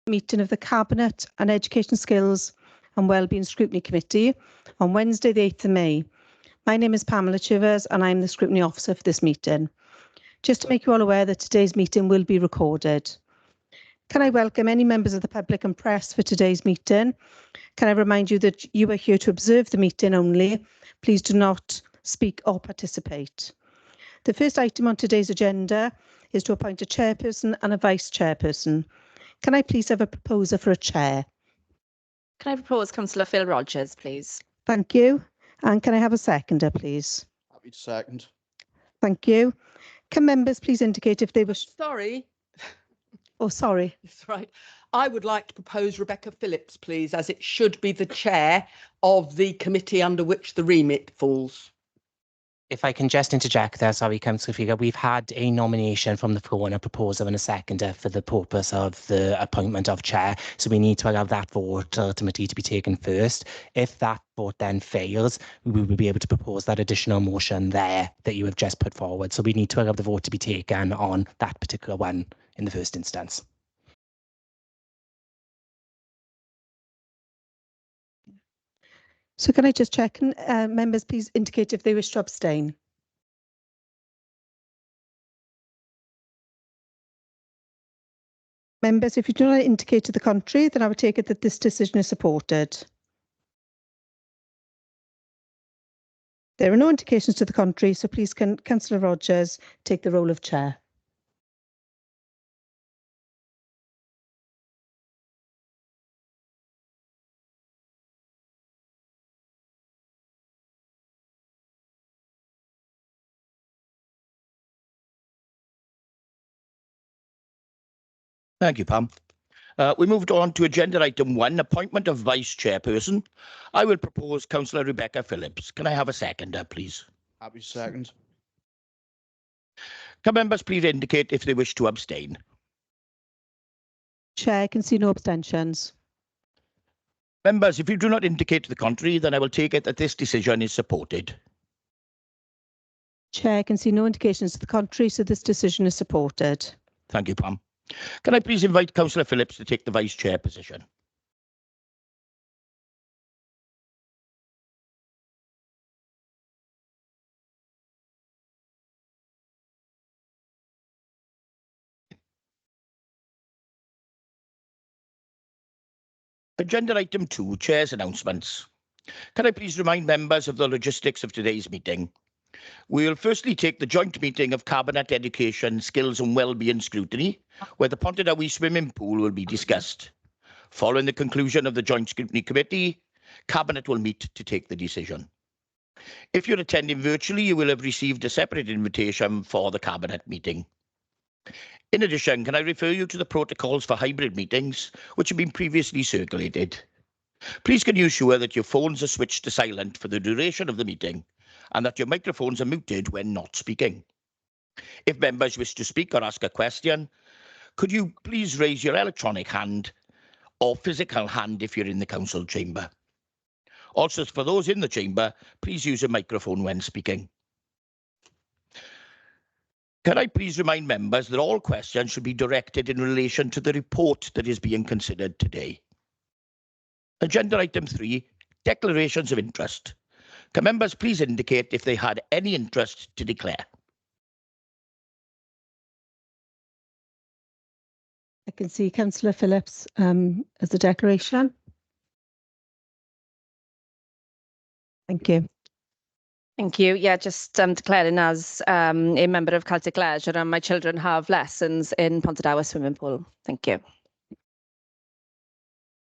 Meeting of the Cabinet and Education Skills and Wellbeing Scrutiny Committee on Wednesday, the 8th of May. My name is Pamela Chivers and I'm the Scrutiny Officer for this meeting. Just to make you all aware that today's meeting will be recorded. Can I welcome any members of the public and press for today's meeting? Can I remind you that you are here to observe the meeting only? Please do not speak or participate. The first item on today's agenda is to appoint a chairperson and a vice chairperson. Can I please have a proposer for a chair? Can I propose Councillor Phil Rogers, please? Thank you. And can I have a seconder, please? Happy to second. Thank you. Can members please indicate if they wish... Sorry. Oh, sorry. That's right. I would like to propose Rebecca Phillips, please, as it should be the chair of the committee under which the remit falls. If I can just interject there, sorry, Councillor Figa, we've had a nomination from the floor and a proposer and a seconder for the purpose of the appointment of chair. So we need to allow that vote ultimately to be taken first. If that vote then fails, we will be able to propose that additional motion there that you have just put forward. So we need to allow the vote to be taken on that particular one in the first instance. So can I just check, members please indicate if they wish to abstain? Members, if you do not indicate to the contrary, then I would take it that this decision is supported. There are no indications to the contrary, so please can Councillor Rogers take the role of chair. Thank you, Pam. We moved on to agenda item 1, appointment of vice chairperson. I will propose Councillor Rebecca Phillips. Can I have a seconder, please? Happy to second. Can members please indicate if they wish to abstain? Chair, I can see no abstentions. Members, if you do not indicate to the contrary, then I will take it that this decision is supported. Chair, I can see no indications to the contrary, so this decision is supported. Thank you, Pam. Can I please invite Councillor Phillips to take the vice chair position? Agenda item 2, Chair's announcements. Can I please remind members of the logistics of today's meeting? We will firstly take the joint meeting of Cabinet Education, Skills and Wellbeing Scrutiny, where the Pontardawe swimming pool will be discussed. Following the conclusion of the Joint Scrutiny Committee, Cabinet will meet to take the decision. If you're attending virtually, you will have received a separate invitation for the Cabinet meeting. In addition, can I refer you to the protocols for hybrid meetings, which have been previously circulated? Please can you ensure that your phones are switched to silent for the duration of the meeting and that your microphones are muted when not speaking. If members wish to speak or ask a question, could you please raise your electronic hand or physical hand if you're in the council chamber? Also, for those in the chamber, please use a microphone when speaking. Can I please remind members that all questions should be directed in relation to the report that is being considered today. Agenda item 3, declarations of interest. Can members please indicate if they had any interest to declare? I can see Councillor Phillips as a declaration. Thank you. Thank you. Yeah, just declaring as a member of Celtic Leisure, and my children have lessons in Pontardawe swimming pool. Thank you.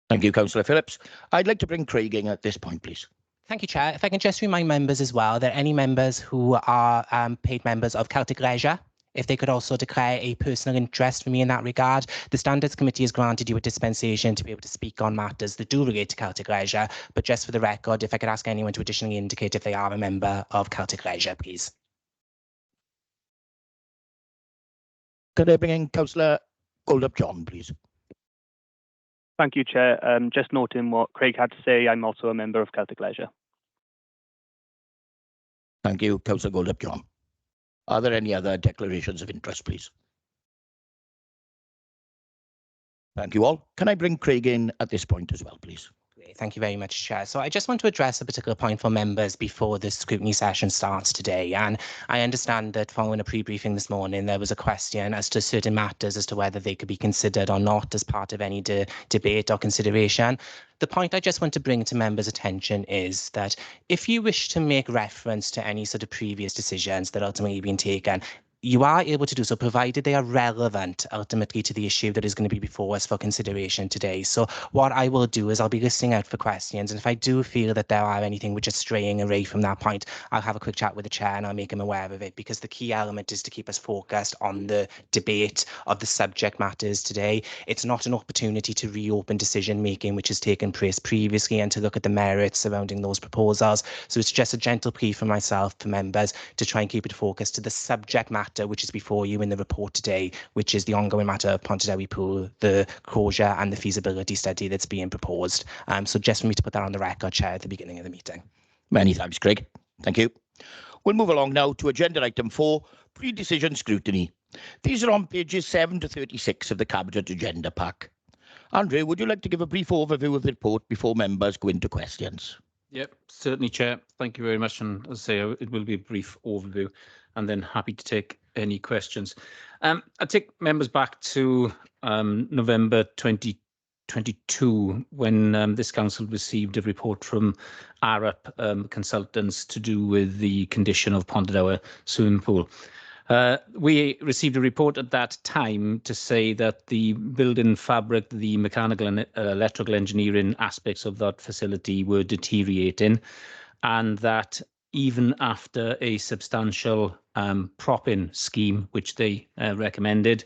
Thank you, Councillor Phillips. I'd like to bring Craig in at this point, please. Thank you, Chair. If I can just remind members as well that any members who are paid members of Celtic Leisure, if they could also declare a personal interest for me in that regard. The Standards Committee has granted you a dispensation to be able to speak on matters that do relate to Celtic Leisure, but just for the record, if I could ask anyone to additionally indicate if they are a member of Celtic Leisure, please. Could I bring in Councillor Goldup-John, please? Thank you, Chair. Just noting what Craig had to say, I'm also a member of Celtic Leisure. Thank you, Councillor Goldup-John. Are there any other declarations of interest, please? Thank you all. Can I bring Craig in at this point as well, please? Thank you very much, Chair. So I just want to address a particular point for members before the scrutiny session starts today. And I understand that following a pre-briefing this morning, there was a question as to certain matters as to whether they could be considered or not as part of any debate or consideration. The point I just want to bring to members' attention is that if you wish to make reference to any sort of previous decisions that ultimately have been taken, you are able to do so, provided they are relevant ultimately to the issue that is going to be before us for consideration today. So what I will do is I'll be listening out for questions, and if I do feel that there are anything which is straying away from that point, I'll have a quick chat with the chair and I'll make him aware of it, because the key element is to keep us focused on the debate of the subject matters today. It's not an opportunity to reopen decision making which has taken place previously and to look at the merits surrounding those proposals. So it's just a gentle plea from myself, for members, to try and keep it focused to the subject matter which is before you in the report today, which is the ongoing matter of Pontardawe Pool, the closure and the feasibility study that's being proposed. So just for me to put that on the record, Chair, at the beginning of the meeting. Many thanks, Craig. Thank you. We'll move along now to agenda item 4, pre-decision scrutiny. These are on pages 7 to 36 of the Cabinet agenda pack. Andrew, would you like to give a brief overview of the report before members go into questions? Yep, certainly, Chair. Thank you very much. And as I say, it will be a brief overview and then happy to take any questions. I take members back to November 2022 when this council received a report from Arup consultants to do with the condition of Pontardawe swimming pool. We received a report at that time to say that the building fabric, the mechanical and electrical engineering aspects of that facility were deteriorating, and that even after a substantial prop-in scheme, which they recommended,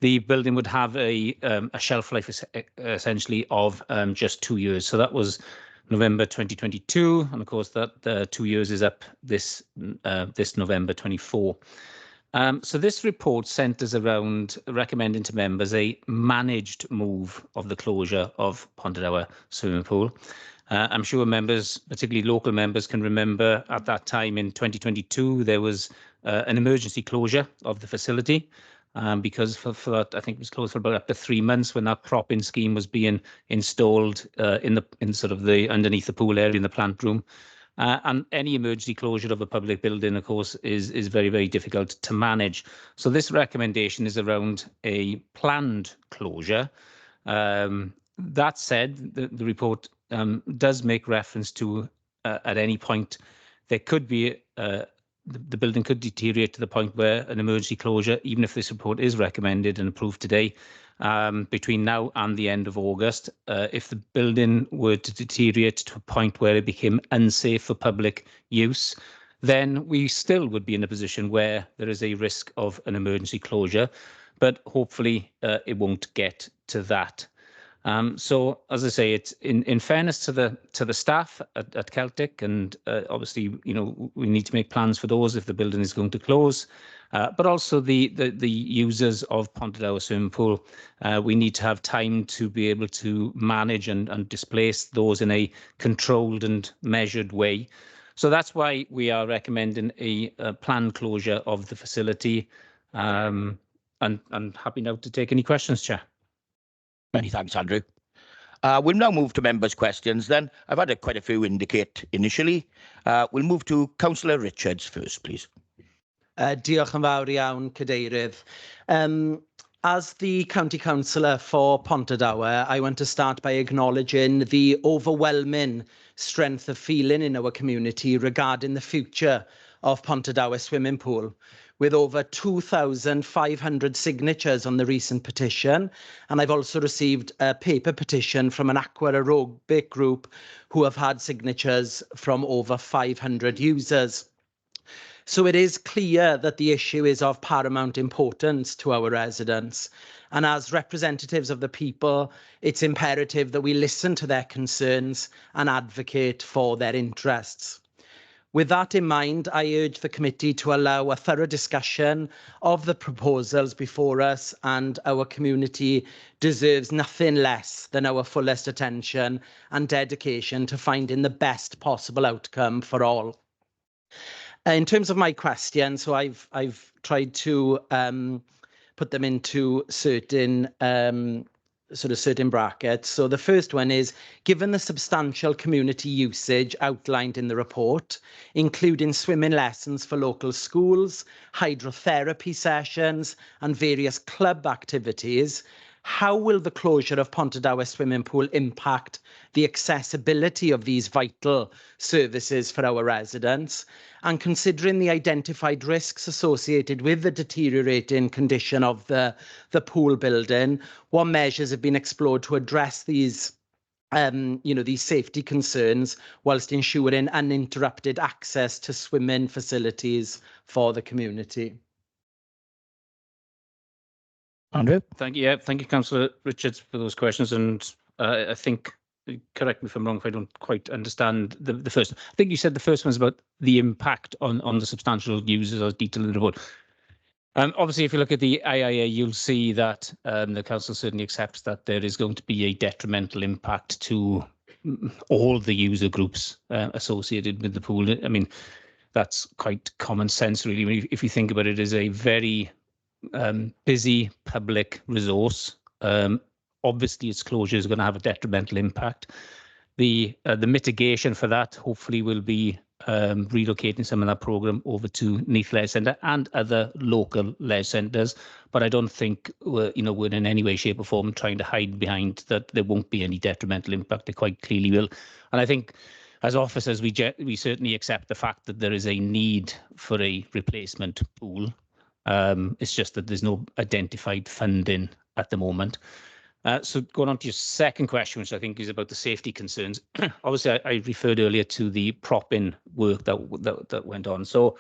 the building would have a shelf life essentially of just 2 years. So that was November 2022, and of course that 2 years is up this November 24. So this report centres around recommending to members a managed move of the closure of Pontardawe swimming pool. I'm sure members, particularly local members, can remember at that time in 2022 there was an emergency closure of the facility because for that, I think it was closed for about up to 3 months when that prop-in scheme was being installed in sort of the underneath the pool area in the plant room. And any emergency closure of a public building, of course, is very, very difficult to manage. So this recommendation is around a planned closure. That said, the report does make reference to at any point there could be the building could deteriorate to the point where an emergency closure, even if this report is recommended and approved today, between now and the end of August, if the building were to deteriorate to a point where it became unsafe for public use, then we still would be in a position where there is a risk of an emergency closure, but hopefully it won't get to that. So, as I say, it's in fairness to the staff at Celtic, and obviously, you know, we need to make plans for those if the building is going to close. But also the users of Pontardawe swimming pool, we need to have time to be able to manage and displace those in a controlled and measured way. So that's why we are recommending a planned closure of the facility. And I'm happy now to take any questions, Chair. Many thanks, Andrew. We'll now move to members' questions then. I've had quite a few indicate initially. We'll move to Councillor Richards first, please. Diolch yn fawr iawn, Cadeirydd. As the County Councillor for Pontardawe, I want to start by acknowledging the overwhelming strength of feeling in our community regarding the future of Pontardawe swimming pool, with over 2,500 signatures on the recent petition. And I've also received a paper petition from an aqua aerobic group who have had signatures from over 500 users. So it is clear that the issue is of paramount importance to our residents. And as representatives of the people, it's imperative that we listen to their concerns and advocate for their interests. With that in mind, I urge the committee to allow a thorough discussion of the proposals before us, and our community deserves nothing less than our fullest attention and dedication to finding the best possible outcome for all. In terms of my questions, so I've tried to put them into certain sort of certain brackets. So the first one is, given the substantial community usage outlined in the report, including swimming lessons for local schools, hydrotherapy sessions and various club activities, how will the closure of Pontardawe swimming pool impact the accessibility of these vital services for our residents? And considering the identified risks associated with the deteriorating condition of the pool building, what measures have been explored to address these these safety concerns whilst ensuring uninterrupted access to swimming facilities for the community? Andrew? Thank you. Yeah, thank you, Councillor Richards, for those questions. And I think, correct me if I'm wrong, if I don't quite understand the first. I think you said the first one is about the impact on the substantial users as detailed in the report. Obviously, if you look at the IIA, you'll see that the council certainly accepts that there is going to be a detrimental impact to all the user groups associated with the pool. I mean, that's quite common sense, really. If you think about it, it is a very busy public resource. Obviously, its closure is going to have a detrimental impact. The mitigation for that hopefully will be relocating some of that programme over to Neath Leisure Centre and other local leisure centres. But I don't think we're in any way, shape or form trying to hide behind that there won't be any detrimental impact. There quite clearly will. And I think as officers, we certainly accept the fact that there is a need for a replacement pool. It's just that there's no identified funding at the moment. So going on to your second question, which I think is about the safety concerns. Obviously, I referred earlier to the prop-in work that went on. So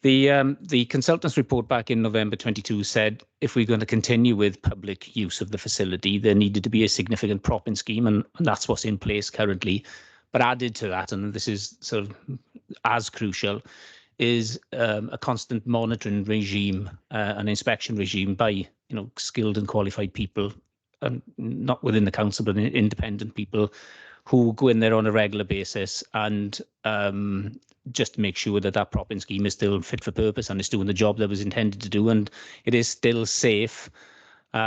the consultant's report back in November 22 said if we're going to continue with public use of the facility, there needed to be a significant prop-in scheme, and that's what's in place currently. But added to that, and this is sort of as crucial, is a constant monitoring regime, an inspection regime by skilled and qualified people, and not within the council, but independent people who go in there on a regular basis and just make sure that that prop-in scheme is still fit for purpose and is doing the job that was intended to do, and it is still safe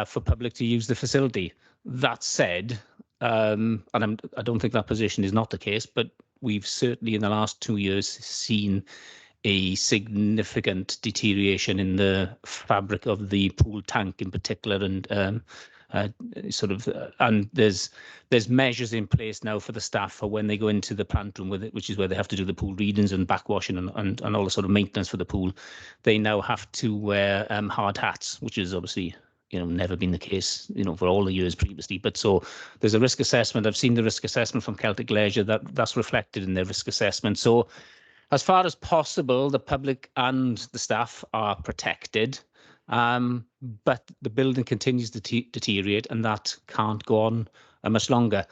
for public to use the facility. That said, and I don't think that position is not the case, but we've certainly in the last 2 years seen a significant deterioration in the fabric of the pool tank in particular, and and there's measures in place now for the staff for when they go into the plant room with it, which is where they have to do the pool readings and backwashing and all the sort of maintenance for the pool. They now have to wear hard hats, which is obviously never been the case for all the years previously. But so there's a risk assessment. I've seen the risk assessment from Celtic Leisure that's reflected in their risk assessment. So as far as possible, the public and the staff are protected, but the building continues to deteriorate, and that can't go on much longer.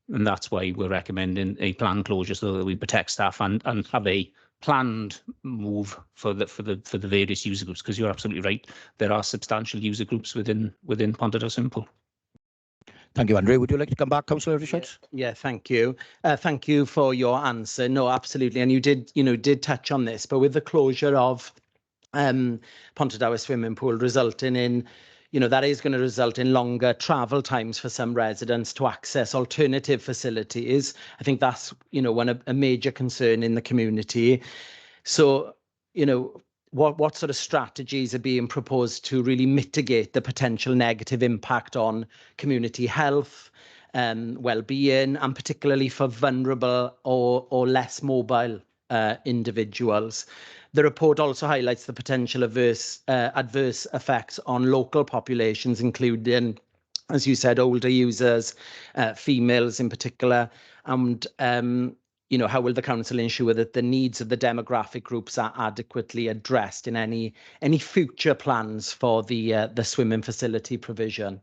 And that's why we're recommending a planned closure, so that we protect staff and have a planned move for the various user groups. Because you're absolutely right, there are substantial user groups within Pontardawe Swimming Pool. Thank you, Andrew. Would you like to come back, Councillor Richards? Yeah, thank you. Thank you for your answer. No, absolutely. And you did touch on this, but with the closure of Pontardawe Swimming Pool resulting in, that is going to result in longer travel times for some residents to access alternative facilities. I think that's, a major concern in the community. So, what sort of strategies are being proposed to really mitigate the potential negative impact on community health, well-being, and particularly for vulnerable or less mobile individuals? The report also highlights the potential adverse effects on local populations, including, as you said, older users, females in particular, and how will the council ensure that the needs of the demographic groups are adequately addressed in any future plans for the swimming facility provision?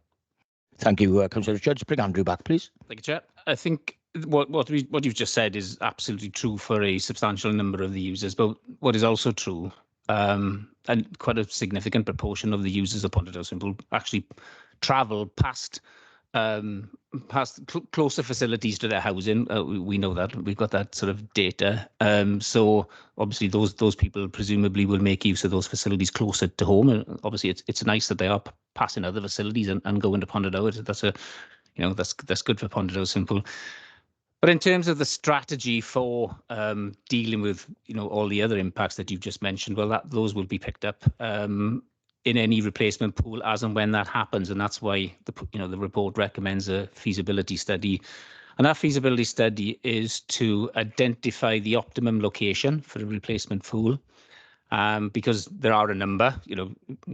Thank you, Councillor Richards. Bring Andrew back, please. Thank you, Chair. I think what you've just said is absolutely true for a substantial number of the users, but what is also true, and quite a significant proportion of the users of Pontardawe Swimming Pool actually travel past closer facilities to their housing. We know that we've got that sort of data. So obviously those people presumably will make use of those facilities closer to home. And obviously it's nice that they are passing other facilities and going to Ponderdower. That's good for Ponderdower Simple. But in terms of the strategy for dealing with all the other impacts that you've just mentioned, well, those will be picked up in any replacement pool as and when that happens, and that's why the report recommends a feasibility study. And that feasibility study is to identify the optimum location for a replacement pool, because there are a number.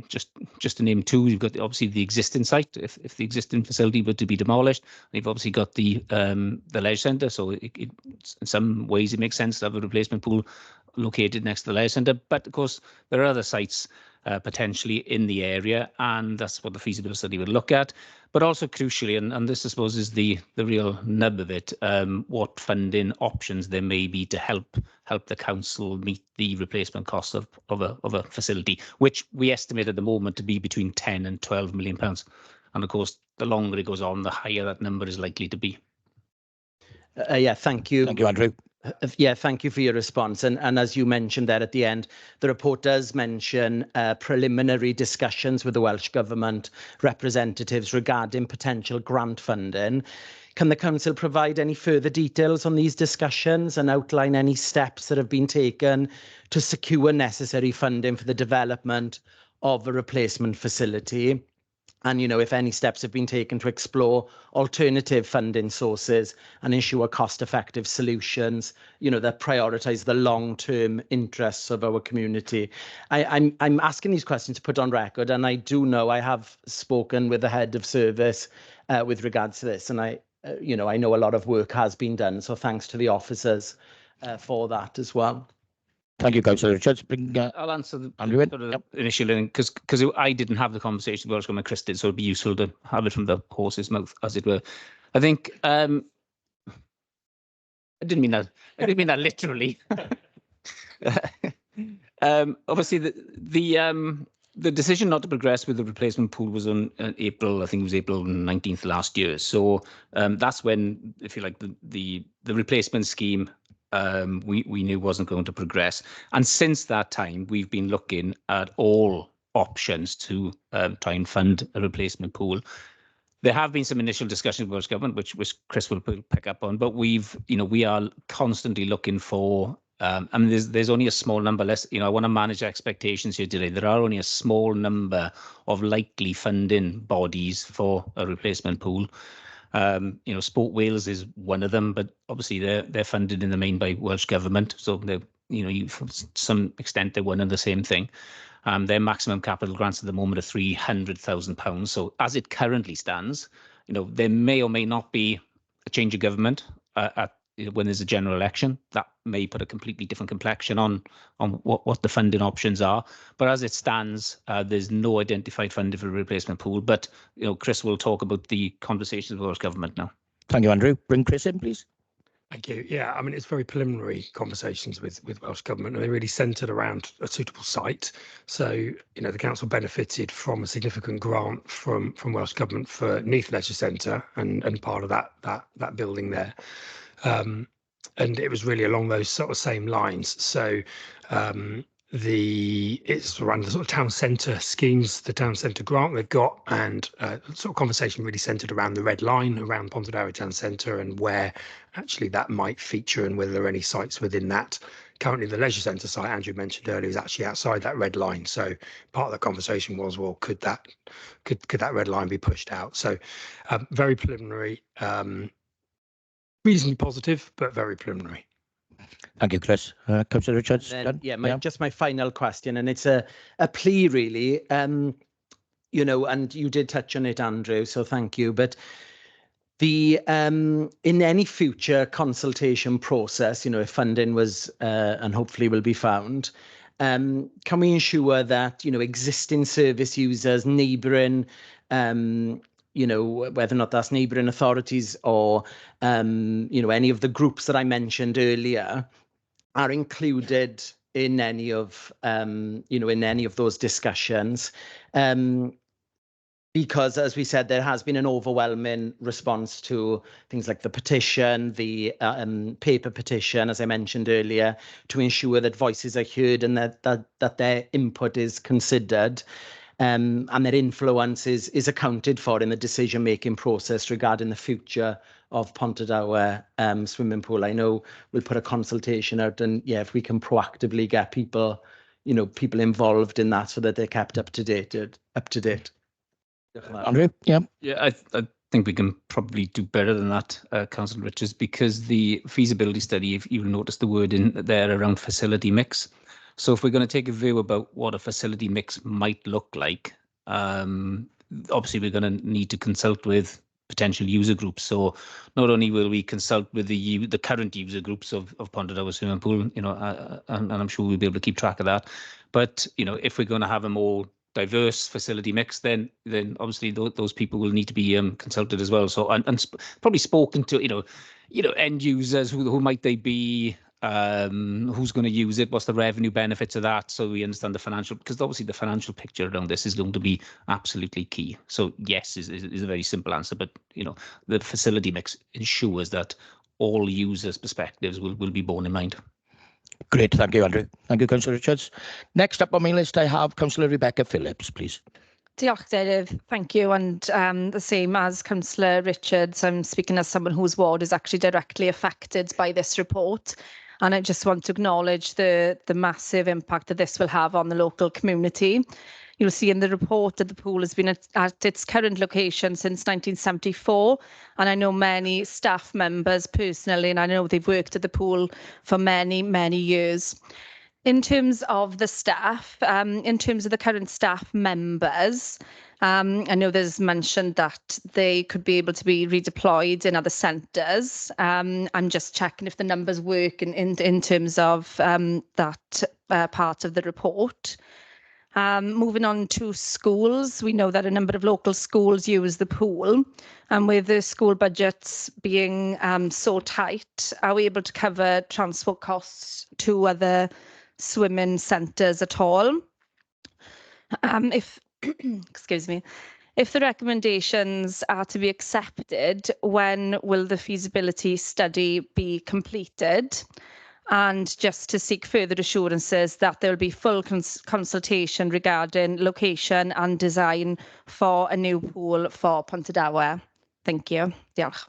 Just to name two, you've got obviously the existing site. If the existing facility were to be demolished, you've obviously got the leisure centre. So in some ways it makes sense to have a replacement pool located next to the leisure centre. But of course, there are other sites potentially in the area, and that's what the feasibility study would look at. But also crucially, and this I suppose is the real nub of it, what funding options there may be to help the council meet the replacement cost of a facility, which we estimate at the moment to be between 10 and 12 million pounds. And of course, the longer it goes on, the higher that number is likely to be. Yeah, thank you. Thank you, Andrew. Yeah, thank you for your response. And as you mentioned there at the end, the report does mention preliminary discussions with the Welsh Government representatives regarding potential grant funding. Can the council provide any further details on these discussions and outline any steps that have been taken to secure necessary funding for the development of a replacement facility? And, if any steps have been taken to explore alternative funding sources and ensure cost-effective solutions, that prioritise the long-term interests of our community. I'm asking these questions to put on record, and I do know I have spoken with the head of service with regards to this, and I know a lot of work has been done. So thanks to the officers for that as well. Thank you, Councillor Richards. I'll answer the Andrew. initial because I didn't have the conversation with Welsh Government, Chris did, so it'd be useful to have it from the horse's mouth, as it were. I think I didn't mean that literally. Obviously, the decision not to progress with the replacement pool was on April. I think it was April 19th last year. So that's when, if you like, the replacement scheme. We knew wasn't going to progress. And since that time, we've been looking at all options to try and fund a replacement pool. There have been some initial discussions with Welsh Government, which Chris will pick up on, but we are constantly looking for, there's only a small number less, I want to manage expectations here today. There are only a small number of likely funding bodies for a replacement pool. Sport Wales is one of them, but obviously they're funded in the main by Welsh Government, so to some extent they're one and the same thing. Their maximum capital grants at the moment are £300,000. So as it currently stands, there may or may not be a change of government when there's a general election. That may put a completely different complexion on what the funding options are. But as it stands, there's no identified funding for a replacement pool. But Chris will talk about the conversations with Welsh Government now. Thank you, Andrew. Bring Chris in, please. Thank you. Yeah, it's very preliminary conversations with Welsh Government, and they're really centred around a suitable site. So, the council benefited from a significant grant from Welsh Government for Neath Leisure Centre and part of that building there. And it was really along those sort of same lines. So it's around the sort of town centre schemes, the town centre grant they've got, and sort of conversation really centred around the red line around Pontardawe Town Centre and where actually that might feature and whether there are any sites within that. Currently, the leisure centre site Andrew mentioned earlier is actually outside that red line. So part of the conversation was, well, could that red line be pushed out? So very preliminary. Reasonably positive, but very preliminary. Thank you, Chris. Councillor Richards. Just my final question, and it's a plea really, and you did touch on it, Andrew, so thank you. But the in any future consultation process, if funding was and hopefully will be found, can we ensure that existing service users, neighbouring whether or not that's neighbouring authorities or, any of the groups that I mentioned earlier are included in any of, in any of those discussions. because, as we said, there has been an overwhelming response to things like the petition, the paper petition, as I mentioned earlier, to ensure that voices are heard and that their input is considered. And their influence is accounted for in the decision-making process regarding the future of Pontardawe swimming pool. I know we'll put a consultation out, and yeah, if we can proactively get people, people involved in that so that they're kept up to date. Andrew, yeah. Yeah, I think we can probably do better than that, Councillor Richards, because the feasibility study, if you'll notice the word in there around facility mix. So if we're going to take a view about what a facility mix might look like, obviously we're going to need to consult with potential user groups. So not only will we consult with the current user groups of Pontardawe swimming pool, and I'm sure we'll be able to keep track of that. But if we're going to have a more diverse facility mix, then obviously those people will need to be consulted as well. So and probably spoken to end users. Who might they be? Who's going to use it? What's the revenue benefits of that? So we understand the financial, because obviously the financial picture around this is going to be absolutely key. So yes is a very simple answer, but the facility mix ensures that all users' perspectives will be borne in mind. Great, thank you, Andrew. Thank you, Councillor Richards. Next up on my list, I have Councillor Rebecca Phillips, please. Diolch, Deirydd. Thank you. And the same as Councillor Richards, I'm speaking as someone whose ward is actually directly affected by this report. And I just want to acknowledge the massive impact that this will have on the local community. You'll see in the report that the pool has been at its current location since 1974. And I know many staff members personally, and I know they've worked at the pool for many, many years. In terms of the staff, in terms of the current staff members, I know there's mentioned that they could be able to be redeployed in other centres. I'm just checking if the numbers work in terms of that part of the report. Moving on to schools, we know that a number of local schools use the pool, and with the school budgets being so tight, are we able to cover transport costs to other swimming centres at all? Excuse me, if the recommendations are to be accepted, when will the feasibility study be completed? And just to seek further assurances that there will be full consultation regarding location and design for a new pool for Pontardawe. Thank you. Diolch.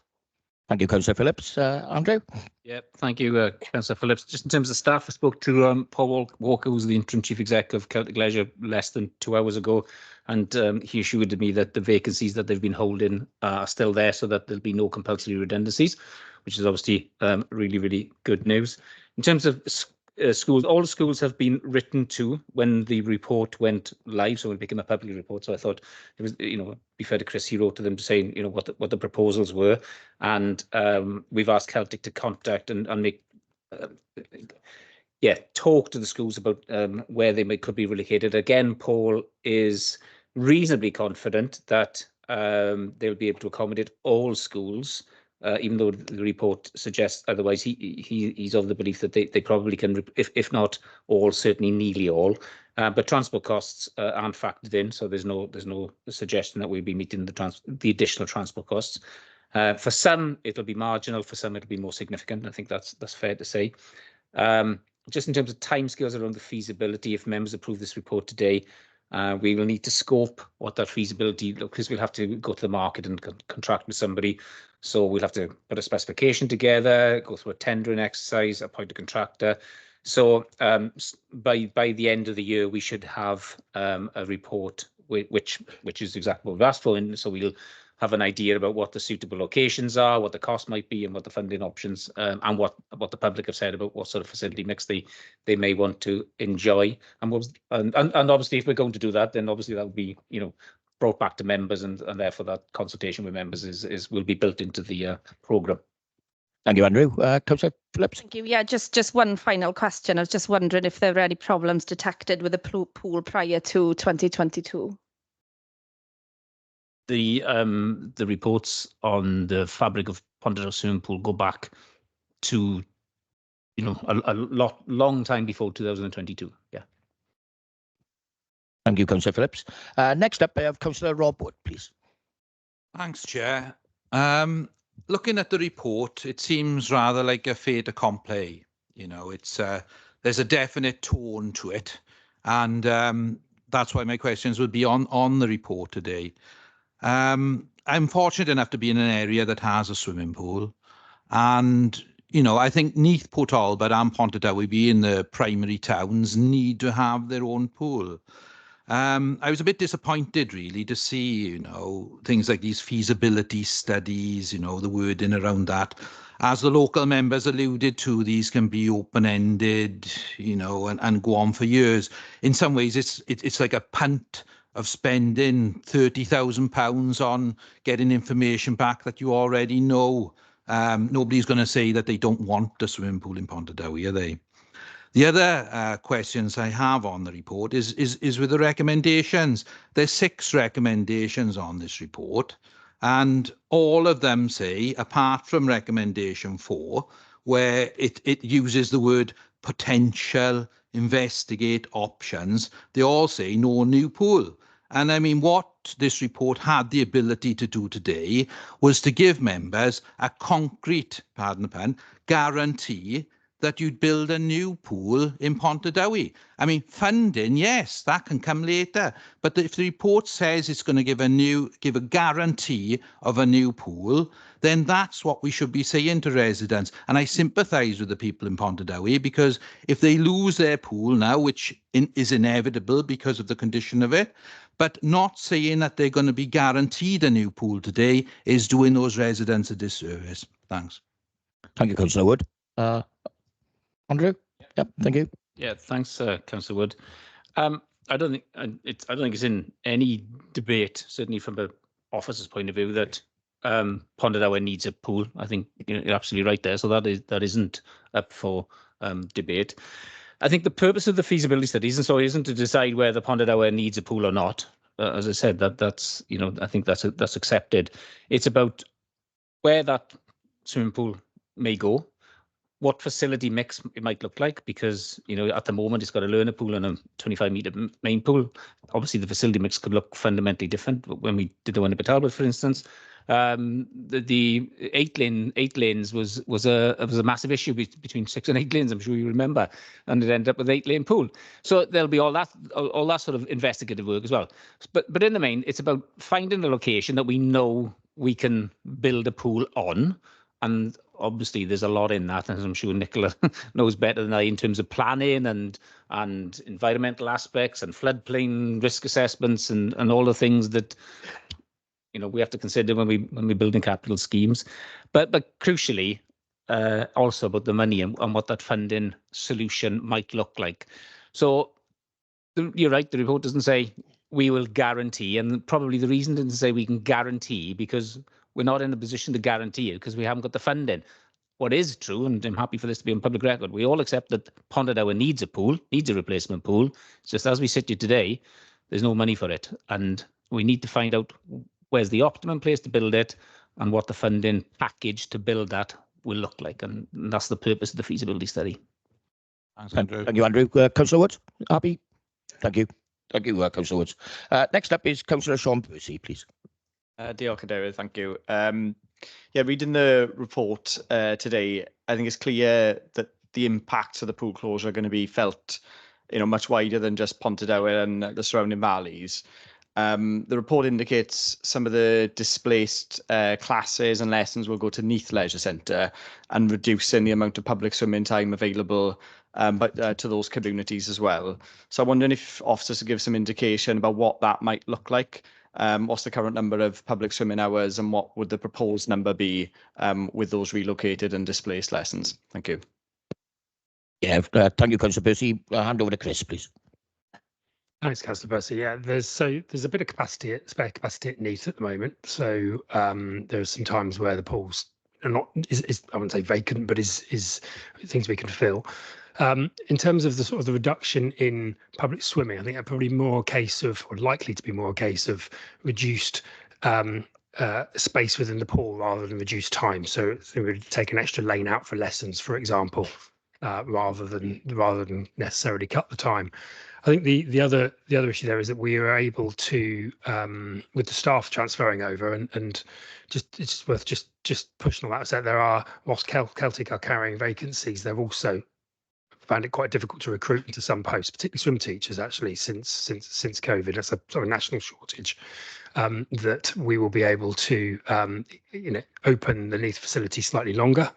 Thank you, Councillor Phillips. Andrew? Yeah, thank you, Councillor Phillips. Just in terms of staff, I spoke to Paul Walker, who's the interim chief exec of Celtic Leisure, less than 2 hours ago, and he assured me that the vacancies that they've been holding are still there, so that there'll be no compulsory redundancies, which is obviously really, really good news. In terms of schools, all the schools have been written to when the report went live, so it became a public report. So I thought it was, be fair to Chris, he wrote to them saying, what the proposals were, and we've asked Celtic to contact and make, talk to the schools about where they could be relocated. Again, Paul is reasonably confident that they'll be able to accommodate all schools. Even though the report suggests otherwise, he's of the belief that they probably can, if not all, certainly nearly all. But transport costs aren't factored in, so there's no suggestion that we'll be meeting the additional transport costs. For some, it'll be marginal. For some, it'll be more significant. I think that's fair to say. Just in terms of timescales around the feasibility, if members approve this report today, we will need to scope what that feasibility, because we'll have to go to the market and contract with somebody. So we'll have to put a specification together, go through a tendering exercise, appoint a contractor. So by the end of the year, we should have a report which is exactly what we've asked for. And so we'll have an idea about what the suitable locations are, what the cost might be, and what the funding options, and what the public have said about what sort of facility mix they may want to enjoy. And obviously, if we're going to do that, then obviously that will be brought back to members, and therefore that consultation with members will be built into the programme. Thank you, Andrew. Councillor Phillips. Thank you. Yeah, just one final question. I was just wondering if there were any problems detected with the pool prior to 2022. The reports on the fabric of Pontardawe swimming pool go back to a long time before 2022. Yeah. Thank you, Councillor Phillips. Next up, I have Councillor Rob Wood, please. Thanks, Chair. Looking at the report, it seems rather like a fait accompli. You know, it's there's a definite tone to it, and that's why my questions would be on the report today. I'm fortunate enough to be in an area that has a swimming pool, and you know, I think Neath, Talbot and Pontardawe, being the primary towns, need to have their own pool. I was a bit disappointed, really, to see, you know, things like these feasibility studies, you know, the wording around that. As the local members alluded to, these can be open-ended, you know, and go on for years. In some ways, it's like a punt of spending £30,000 on getting information back that you already know. Nobody's going to say that they don't want a swimming pool in Pontardawe, are they? The other questions I have on the report is with the recommendations. There's 6 recommendations on this report, and all of them say, apart from recommendation 4, where it uses the word potential, investigate options, they all say no new pool. And I mean, what this report had the ability to do today was to give members a concrete, pardon the pun, guarantee that you'd build a new pool in Pontardawe. I mean, funding, yes, that can come later. But if the report says it's going to give a guarantee of a new pool, then that's what we should be saying to residents. And I sympathise with the people in Pontardawe, because if they lose their pool now, which is inevitable because of the condition of it, but not saying that they're going to be guaranteed a new pool today is doing those residents a disservice. Thanks. Thank you, Councillor Wood. Andrew? Yep, thank you. Yeah, thanks, Councillor Wood. I don't think it's in any debate, certainly from an officer's point of view, that Pontardawe needs a pool. I think you're absolutely right there. So that isn't up for debate. I think the purpose of the feasibility studies isn't to decide whether Pontardawe needs a pool or not. As I said, that's I think that's accepted. It's about where that swimming pool may go, what facility mix it might look like, because at the moment it's got a learner pool and a 25-metre main pool. Obviously, the facility mix could look fundamentally different. When we did the one at Talbot, for instance, the 8 lanes was a massive issue between 6 and 8 lanes. I'm sure you remember, and it ended up with 8-lane pool. So there'll be all that sort of investigative work as well. But in the main, it's about finding a location that we know we can build a pool on. And obviously, there's a lot in that, as I'm sure Nicola knows better than I, in terms of planning and environmental aspects and floodplain risk assessments and all the things that we have to consider when we're building capital schemes. But crucially, also about the money and what that funding solution might look like. So you're right. The report doesn't say we will guarantee, and probably the reason it doesn't say we can guarantee because we're not in a position to guarantee it because we haven't got the funding. What is true, and I'm happy for this to be on public record, we all accept that Pontardawe needs a pool, needs a replacement pool. It's just as we sit here today, there's no money for it. And we need to find out where's the optimum place to build it and what the funding package to build that will look like. And that's the purpose of the feasibility study. Thanks, Andrew. Thank you, Andrew. Councillor Woods, happy? Thank you. Thank you, Councillor Woods. Next up is Councillor Sean Percy, please. Diolch, Cadeirydd, thank you. Yeah, reading the report today, I think it's clear that the impacts of the pool closure are going to be felt, much wider than just Pontardawe and the surrounding valleys. The report indicates some of the displaced classes and lessons will go to Neath Leisure Centre and reducing the amount of public swimming time available to those communities as well. So I'm wondering if officers could give some indication about what that might look like. What's the current number of public swimming hours and what would the proposed number be with those relocated and displaced lessons? Thank you. Yeah, thank you, Councillor Percy. Hand over to Chris, please. Thanks, Councillor Percy. Yeah, there's a bit of spare capacity at Neath at the moment. So there's some times where the pools are not I wouldn't say vacant, but is things we can fill. In terms of the reduction in public swimming, I think that's probably more a case of, or likely to be more a case of, reduced space within the pool rather than reduced time. So we would take an extra lane out for lessons, for example, rather than necessarily cut the time. I think the other issue there is that we are able to, with the staff transferring over, and it's worth just pushing on that. So there are, whilst Celtic are carrying vacancies, they've also found it quite difficult to recruit into some posts, particularly swim teachers. Actually, since COVID, that's a sort of national shortage. That we will be able to, open the Neath facility slightly longer.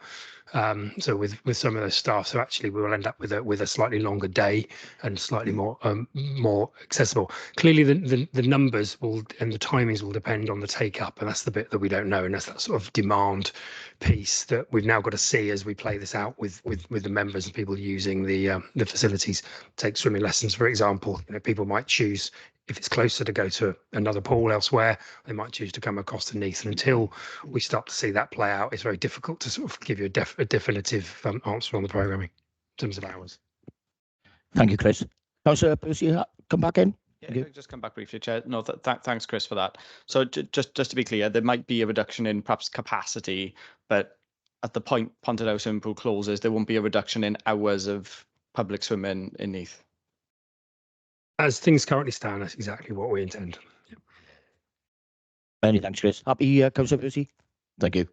So with some of those staff, so actually we will end up with a slightly longer day and slightly more accessible. Clearly, the numbers will and the timings will depend on the take up, and that's the bit that we don't know, and that's that sort of demand piece that we've now got to see as we play this out with the members and people using the facilities. Take swimming lessons, for example. People might choose, if it's closer, to go to another pool elsewhere. They might choose to come across to Neath. And until we start to see that play out, it's very difficult to sort of give you a definitive answer on the programming in terms of hours. Thank you, Chris. Councillor Percy, come back in. Yeah, can I just come back briefly, Chair? No, thanks, Chris, for that. So just to be clear, there might be a reduction in perhaps capacity, but at the point Pontardawe swimming pool closes, there won't be a reduction in hours of public swimming in Neath. As things currently stand, that's exactly what we intend. Yep. Many thanks, Chris. Happy, Councillor Percy? Thank you.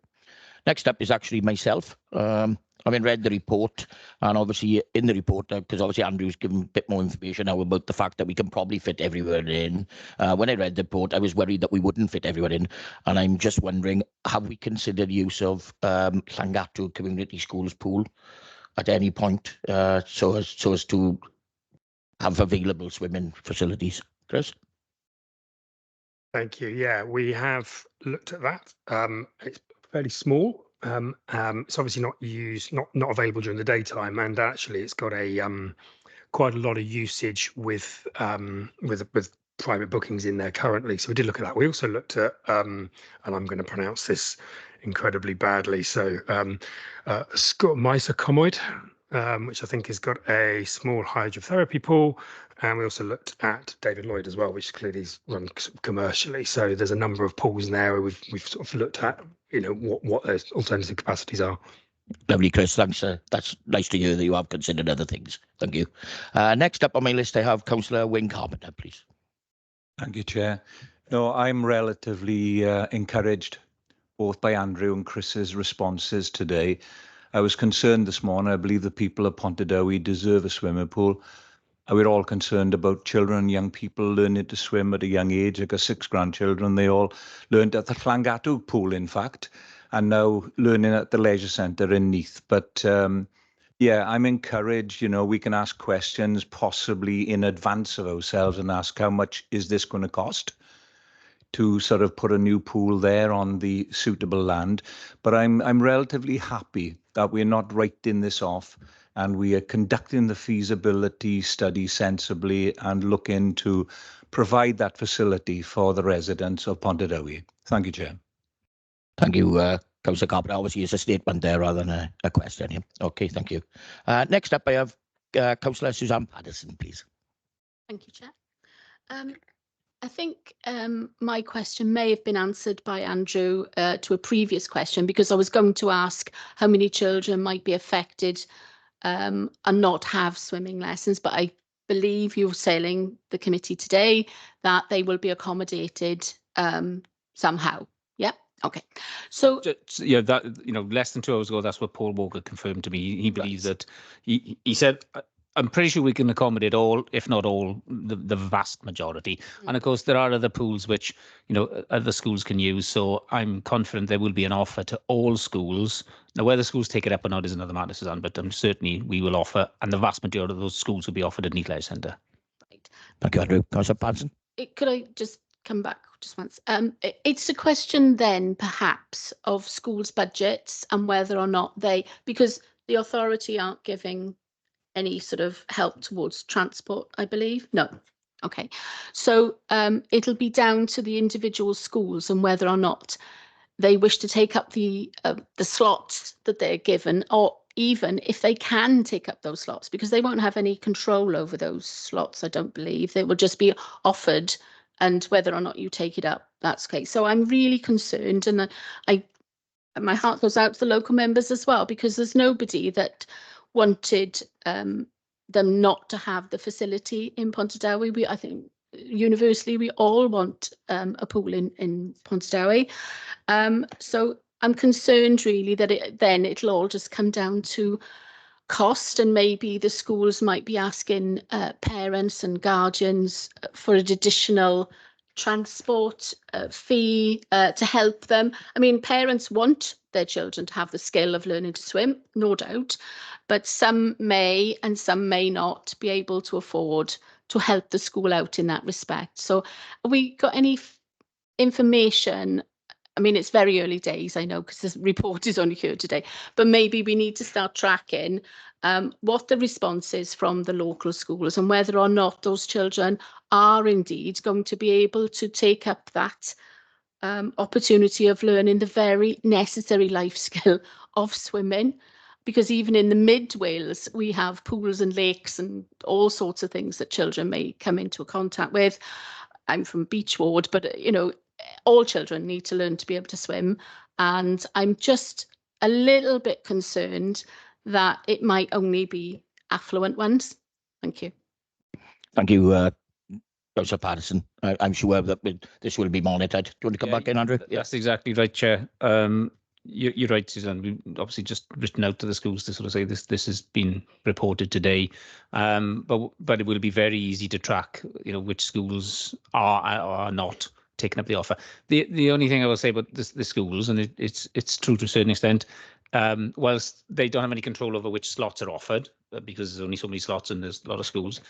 Next up is actually myself. Read the report, and obviously in the report, because obviously Andrew's given a bit more information now about the fact that we can probably fit everywhere in. When I read the report, I was worried that we wouldn't fit everywhere in, and I'm just wondering, have we considered use of Llangatu Community Schools pool at any point, so as to have available swimming facilities? Chris? Thank you. Yeah, we have looked at that. It's fairly small. It's obviously not used, not available during the daytime, and actually it's got a quite a lot of usage with private bookings in there currently. So we did look at that. We also looked at, and I'm going to pronounce this incredibly badly, so Scott Comoid, which I think has got a small hydrotherapy pool. And we also looked at David Lloyd as well, which clearly is run commercially. So there's a number of pools in there where we've sort of looked at, what those alternative capacities are. Lovely, Chris. Thanks. That's nice to hear that you have considered other things. Thank you. Next up on my list, I have Councillor Wayne Carpenter, please. Thank you, Chair. No, I'm relatively encouraged both by Andrew and Chris's responses today. I was concerned this morning. I believe the people of Pontardawe deserve a swimming pool. We're all concerned about children and young people learning to swim at a young age. I've got 6 grandchildren. They all learned at the Llangatu pool, in fact, and now learning at the leisure centre in Neath. But yeah, I'm encouraged. We can ask questions possibly in advance of ourselves and ask how much is this going to cost to sort of put a new pool there on the suitable land. But I'm relatively happy that we're not writing this off, and we are conducting the feasibility study sensibly and looking to provide that facility for the residents of Pontardawe. Thank you, Chair. Thank you, Councillor Carpenter. Obviously, it's a statement there rather than a question. Yeah. Okay, thank you. Next up, I have Councillor Suzanne Patterson, please. Thank you, Chair. I think my question may have been answered by Andrew to a previous question, because I was going to ask how many children might be affected and not have swimming lessons, but I believe you're telling the committee today that they will be accommodated somehow. Yep. Okay. So yeah, that less than 2 hours ago, that's what Paul Walker confirmed to me. He believes that he said, I'm pretty sure we can accommodate all, if not all, the vast majority. And of course, there are other pools which, other schools can use. So I'm confident there will be an offer to all schools. Now, whether schools take it up or not is another matter, Suzanne, but certainly we will offer, and the vast majority of those schools will be offered at Neath Leisure Centre. Right. Thank you, Andrew. Councillor Patterson. Could I just come back just once? It's a question then, perhaps, of schools' budgets and whether or not because the authority aren't giving any sort of help towards transport, I believe. No. Okay. So it'll be down to the individual schools and whether or not they wish to take up the slots that they're given, or even if they can take up those slots, because they won't have any control over those slots, I don't believe. They will just be offered, and whether or not you take it up, that's okay. So I'm really concerned, and my heart goes out to the local members as well, because there's nobody that wanted them not to have the facility in Pontardawe. I think universally we all want a pool in Pontardawe. So I'm concerned really that it'll all just come down to cost, and maybe the schools might be asking parents and guardians for an additional transport fee to help them. I mean, parents want their children to have the skill of learning to swim, no doubt, but some may and some may not be able to afford to help the school out in that respect. So have we got any information? I mean, it's very early days, I know, because this report is only here today, but maybe we need to start tracking what the response is from the local schools and whether or not those children are indeed going to be able to take up that opportunity of learning the very necessary life skill of swimming. Because even in the mid Wales, we have pools and lakes and all sorts of things that children may come into contact with. I'm from Beach Ward, but you know, all children need to learn to be able to swim, and I'm just a little bit concerned that it might only be affluent ones. Thank you. Thank you, Councillor Patterson. I'm sure that this will be monitored. Do you want to come back in, Andrew? That's exactly right, Chair. You're right, Suzanne. We've obviously just written out to the schools to sort of say this has been reported today, but it will be very easy to track, you know, which schools are not taking up the offer. The only thing I will say about the schools, and it's true to a certain extent, whilst they don't have any control over which slots are offered, because there's only so many slots and there's a lot of schools,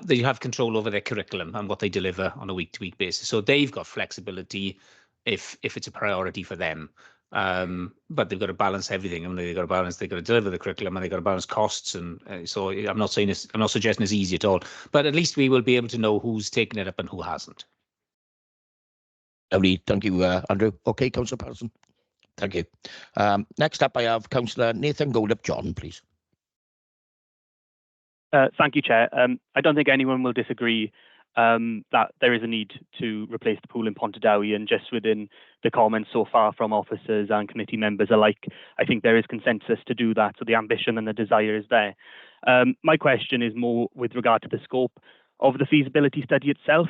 they have control over their curriculum and what they deliver on a week-to-week basis. So they've got flexibility if it's a priority for them. But they've got to balance everything. I mean, they've got to deliver the curriculum, and they've got to balance costs. And so I'm not suggesting it's easy at all, but at least we will be able to know who's taken it up and who hasn't. Lovely. Thank you, Andrew. Okay, Councillor Patterson. Thank you. Next up, I have Councillor Nathan Goldup-John, please. Thank you, Chair. I don't think anyone will disagree that there is a need to replace the pool in Pontardawe, and just within the comments so far from officers and committee members alike, I think there is consensus to do that, so the ambition and the desire is there. My question is more with regard to the scope of the feasibility study itself.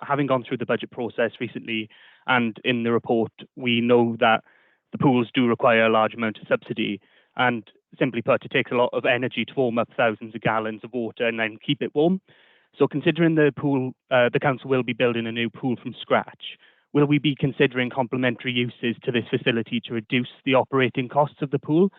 Having gone through the budget process recently and in the report, we know that the pools do require a large amount of subsidy, and simply put, it takes a lot of energy to warm up thousands of gallons of water and then keep it warm. So considering the pool, the council will be building a new pool from scratch, will we be considering complementary uses to this facility to reduce the operating costs of the pool?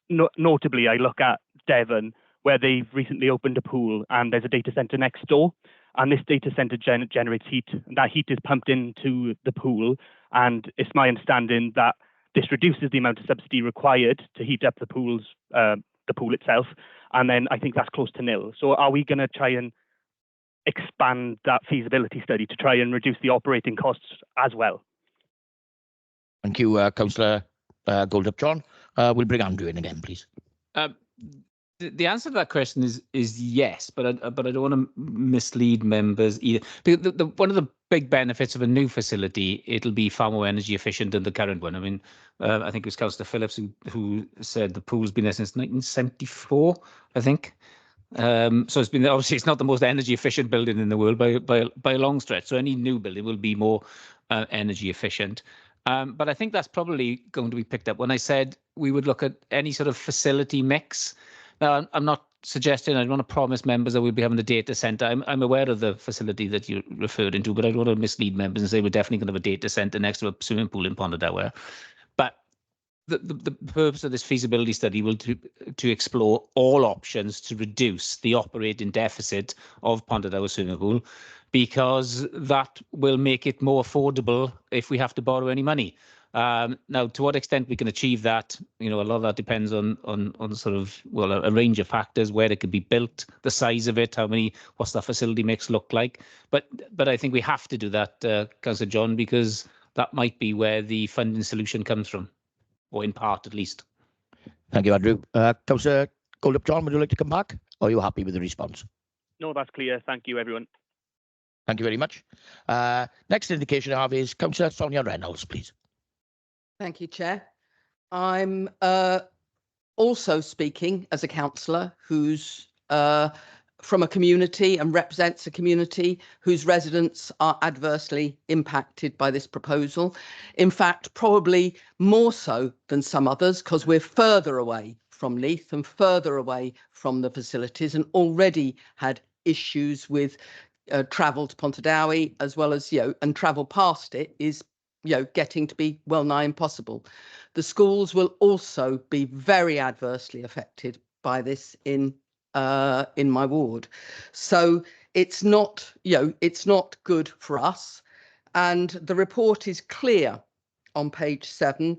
Notably, I look at Devon, where they've recently opened a pool and there's a data centre next door, and this data centre generates heat, and that heat is pumped into the pool, and it's my understanding that this reduces the amount of subsidy required to heat up the pool itself, and then I think that's close to nil. So are we going to try and expand that feasibility study to try and reduce the operating costs as well? Thank you, Councillor Goldup-John. We'll bring Andrew in again, please. The answer to that question is yes, but I don't want to mislead members either. One of the big benefits of a new facility, it'll be far more energy efficient than the current one. I mean, I think it was Councillor Phillips who said the pool's been there since 1974, I think. So it's been, obviously it's not the most energy efficient building in the world by a long stretch. So any new building will be more energy efficient. But I think that's probably going to be picked up when I said we would look at any sort of facility mix. Now, I'm not suggesting, I don't want to promise members that we'll be having a data centre. I'm aware of the facility that you referred into, but I don't want to mislead members and say we're definitely going to have a data centre next to a swimming pool in Pontardawe. But the purpose of this feasibility study will to explore all options to reduce the operating deficit of Pontardawe swimming pool, because that will make it more affordable if we have to borrow any money. Now, to what extent we can achieve that, you know, a lot of that depends on sort of, well, a range of factors, where it could be built, the size of it, what's that facility mix look like. But I think we have to do that, Councillor John, because that might be where the funding solution comes from, or in part at least. Thank you, Andrew. Councillor Goldup-John, would you like to come back? Or are you happy with the response? No, that's clear. Thank you, everyone. Thank you very much. Next indication I have is Councillor Sonia Reynolds, please. Thank you, Chair. I'm also speaking as a councillor who's from a community and represents a community whose residents are adversely impacted by this proposal. In fact, probably more so than some others, because we're further away from Neath and further away from the facilities, and already had issues with travel to Pontardawe, as well as, and travel past it is, getting to be well nigh impossible. The schools will also be very adversely affected by this in my ward. So it's not, it's not good for us. And the report is clear on page 7,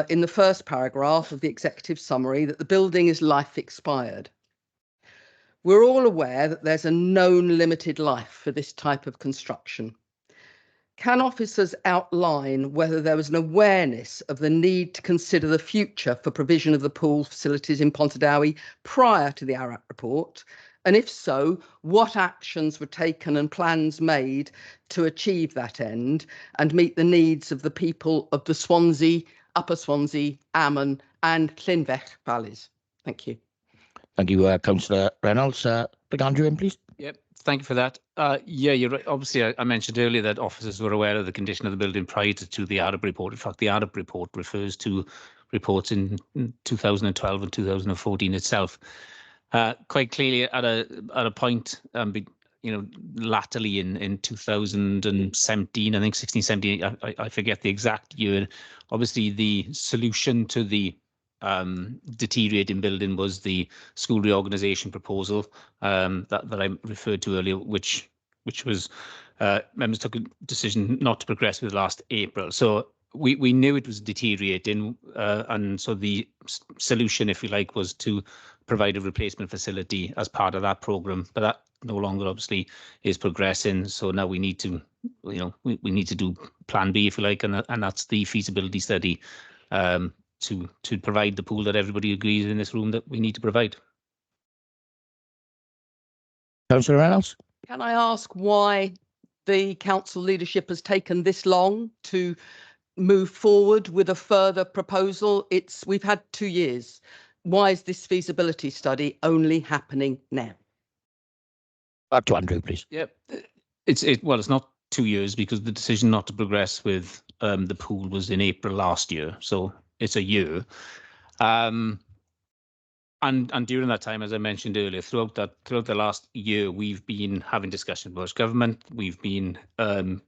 in the first paragraph of the executive summary, that the building is life expired. We're all aware that there's a known limited life for this type of construction. Can officers outline whether there was an awareness of the need to consider the future for provision of the pool facilities in Pontardawe prior to the ARAP report? And if so, what actions were taken and plans made to achieve that end and meet the needs of the people of the Swansea, Upper Swansea, Ammon and Llinfech valleys? Thank you. Thank you, Councillor Reynolds. Big Andrew, in, please. Yep, thank you for that. Yeah, you're right. Obviously, I mentioned earlier that officers were aware of the condition of the building prior to the ARAP report. In fact, the ARAP report refers to reports in 2012 and 2014 itself. Quite clearly, at a point, latterly in 2017, I think 16, 17, I forget the exact year. Obviously, the solution to the deteriorating building was the school reorganisation proposal that I referred to earlier, which was members took a decision not to progress with last April. So we knew it was deteriorating, and so the solution, if you like, was to provide a replacement facility as part of that programme. But that no longer obviously is progressing. So now we need to, we need to do Plan B, if you like, and that's the feasibility study. To provide the pool that everybody agrees in this room that we need to provide. Councillor Reynolds. Can I ask why the council leadership has taken this long to move forward with a further proposal? We've had 2 years. Why is this feasibility study only happening now? Back to Andrew, please. Yep, it's not 2 years, because the decision not to progress with the pool was in April last year. So it's a year. And during that time, as I mentioned earlier, throughout the last year, we've been having discussions with government. We've been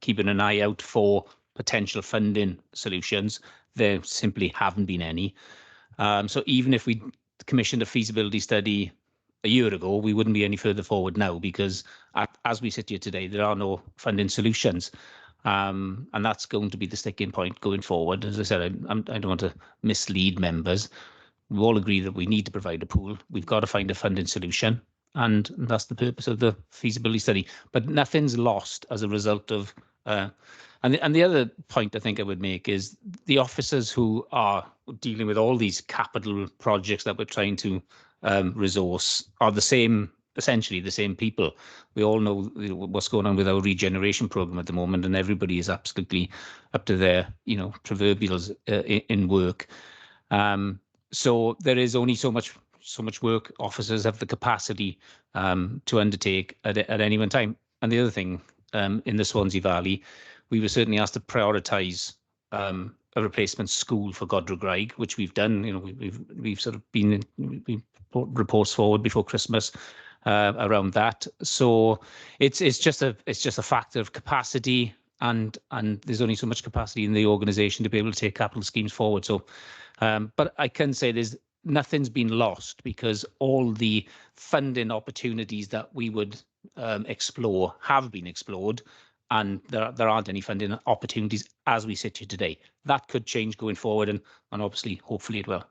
keeping an eye out for potential funding solutions. There simply haven't been any. So even if we commissioned a feasibility study a year ago, we wouldn't be any further forward now, because as we sit here today, there are no funding solutions. And that's going to be the sticking point going forward. As I said, I don't want to mislead members. We all agree that we need to provide a pool. We've got to find a funding solution, and that's the purpose of the feasibility study. But nothing's lost as a result of. And the other point I think I would make is the officers who are dealing with all these capital projects that we're trying to resource are essentially the same people. We all know what's going on with our regeneration program at the moment, and everybody is absolutely up to their, proverbials in work. So there is only so much work officers have the capacity to undertake at any one time. And the other thing, in the Swansea Valley, we were certainly asked to prioritise a replacement school for Godrewgraig, which we've done. We've sort of we brought reports forward before Christmas around that. So it's just a factor of capacity, and there's only so much capacity in the organisation to be able to take capital schemes forward. So, but I can say nothing's been lost, because all the funding opportunities that we would explore have been explored, and there aren't any funding opportunities as we sit here today. That could change going forward, and obviously, hopefully it will.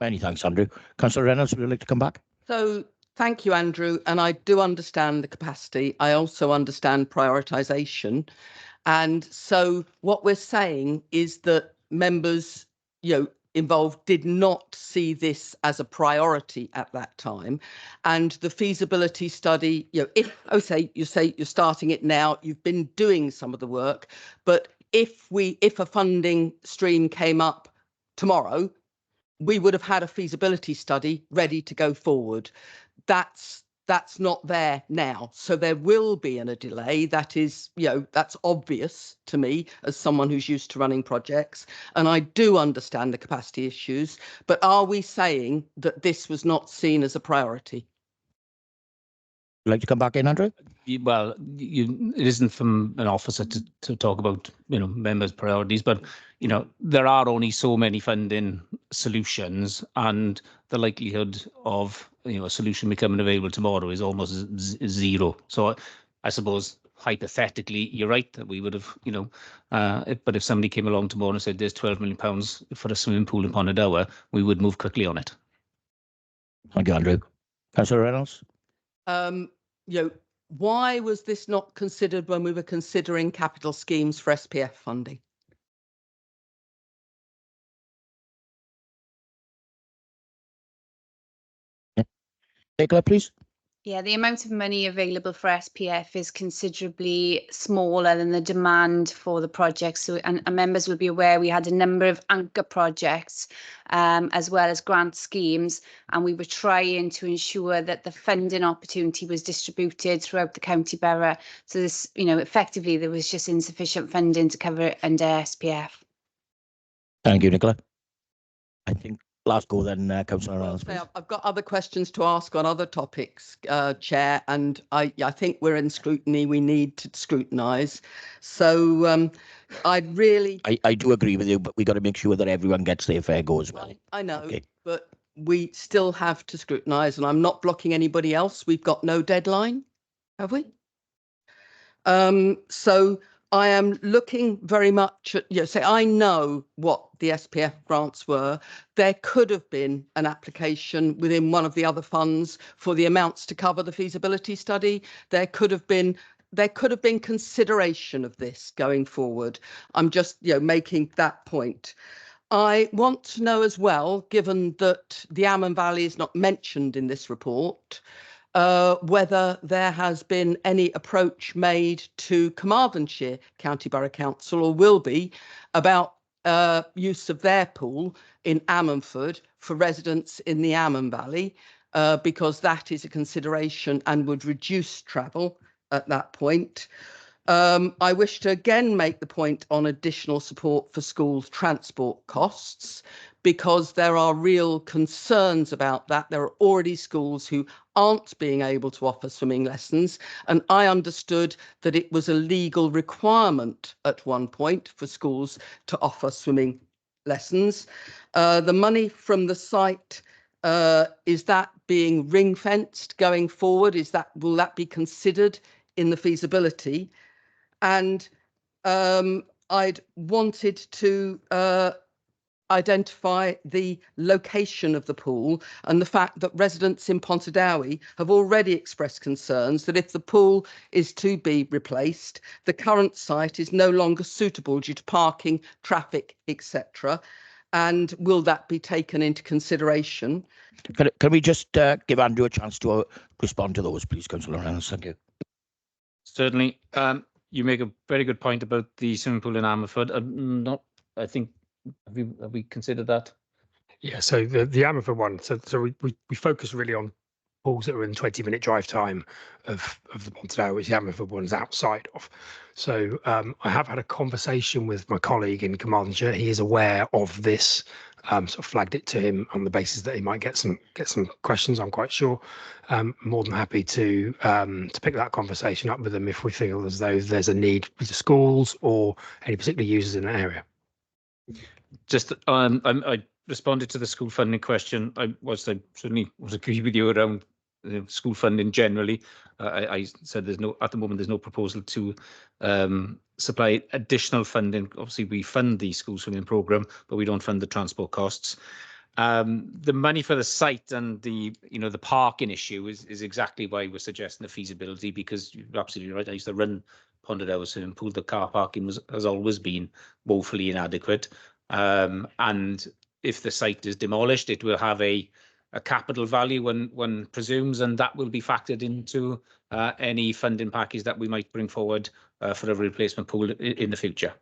Many thanks, Andrew. Councillor Reynolds, would you like to come back? So thank you, Andrew. And I do understand the capacity. I also understand prioritisation. And so what we're saying is that members, involved did not see this as a priority at that time. And the feasibility study, if you say you're starting it now, you've been doing some of the work, but if a funding stream came up tomorrow, we would have had a feasibility study ready to go forward. That's not there now. So there will be a delay. That is, that's obvious to me as someone who's used to running projects. And I do understand the capacity issues, but are we saying that this was not seen as a priority? Like to come back in, Andrew? Well, it isn't from an officer to talk about, members' priorities, but, there are only so many funding solutions, and the likelihood of, a solution becoming available tomorrow is almost zero. So I suppose hypothetically, you're right that we would have, but if somebody came along tomorrow and said there's £12 million for a swimming pool in Pontardawe, we would move quickly on it. Thank you, Andrew. Councillor Reynolds? Why was this not considered when we were considering capital schemes for SPF funding? Nicola, please. Yeah, the amount of money available for SPF is considerably smaller than the demand for the project. So, and members will be aware we had a number of anchor projects as well as grant schemes, and we were trying to ensure that the funding opportunity was distributed throughout the county borough. So this, effectively there was just insufficient funding to cover it under SPF. Thank you, Nicola. I think last go then, Councillor Reynolds. I've got other questions to ask on other topics, Chair, and I think we're in scrutiny. We need to scrutinise. So I'd really... I do agree with you, but we got to make sure that everyone gets their fair go as well. I know, but we still have to scrutinise, and I'm not blocking anybody else. We've got no deadline, have we? So I am looking very much at, say, I know what the SPF grants were. There could have been an application within one of the other funds for the amounts to cover the feasibility study. There could have been consideration of this going forward. I'm just, making that point. I want to know as well, given that the Amman Valley is not mentioned in this report, whether there has been any approach made to Carmarthenshire County Borough Council, or will be, about use of their pool in Ammanford for residents in the Amman Valley, because that is a consideration and would reduce travel at that point. I wish to again make the point on additional support for schools' transport costs, because there are real concerns about that. There are already schools who aren't being able to offer swimming lessons, and I understood that it was a legal requirement at one point for schools to offer swimming lessons. The money from the site, is that being ring-fenced going forward? Will that be considered in the feasibility? And I'd wanted to identify the location of the pool, and the fact that residents in Pontardawe have already expressed concerns that if the pool is to be replaced, the current site is no longer suitable due to parking, traffic, etc. And will that be taken into consideration? Can we just give Andrew a chance to respond to those, please, Councillor Reynolds? Thank you. Certainly. You make a very good point about the swimming pool in Ammanford. I think, have we considered that? Yeah, so the Ammanford one, so we focus really on pools that are in 20-minute drive time of the Pontardawe, which the Ammanford one's outside of. So I have had a conversation with my colleague in Carmarthenshire. He is aware of this, sort of flagged it to him on the basis that he might get some questions, I'm quite sure. More than happy to pick that conversation up with them if we feel as though there's a need with the schools or any particular users in that area. Just I responded to the school funding question. I certainly was agree with you around school funding generally. I said at the moment there's no proposal to supply additional funding. Obviously, we fund the school swimming programme, but we don't fund the transport costs. The money for the site and the parking issue is exactly why we're suggesting the feasibility, because you're absolutely right. I used to run Pontardawe swimming pool. The car parking has always been woefully inadequate. And if the site is demolished, it will have a capital value when presumes, and that will be factored into any funding package that we might bring forward for a replacement pool in the future.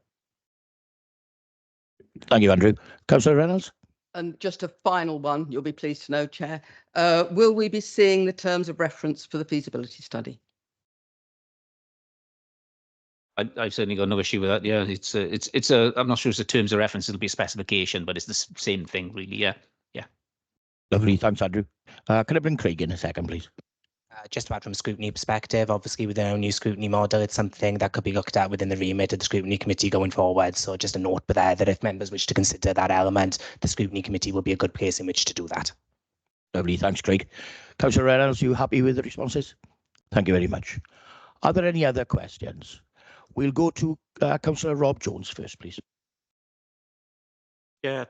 Thank you, Andrew. Councillor Reynolds? And just a final one, you'll be pleased to know, Chair. Will we be seeing the terms of reference for the feasibility study? I've certainly got no issue with that. Yeah, it's a. I'm not sure it's the terms of reference. It'll be a specification, but it's the same thing, really. Yeah, yeah. Lovely, thanks, Andrew. Can I bring Craig in a second, please? Just to add from a scrutiny perspective, obviously with our new scrutiny model, it's something that could be looked at within the remit of the scrutiny committee going forward. So just a note there that if members wish to consider that element, the scrutiny committee will be a good place in which to do that. Lovely, thanks, Craig. Councillor Reynolds, you happy with the responses? Thank you very much. Are there any other questions? We'll go to Councillor Rob Jones first, please. Yeah,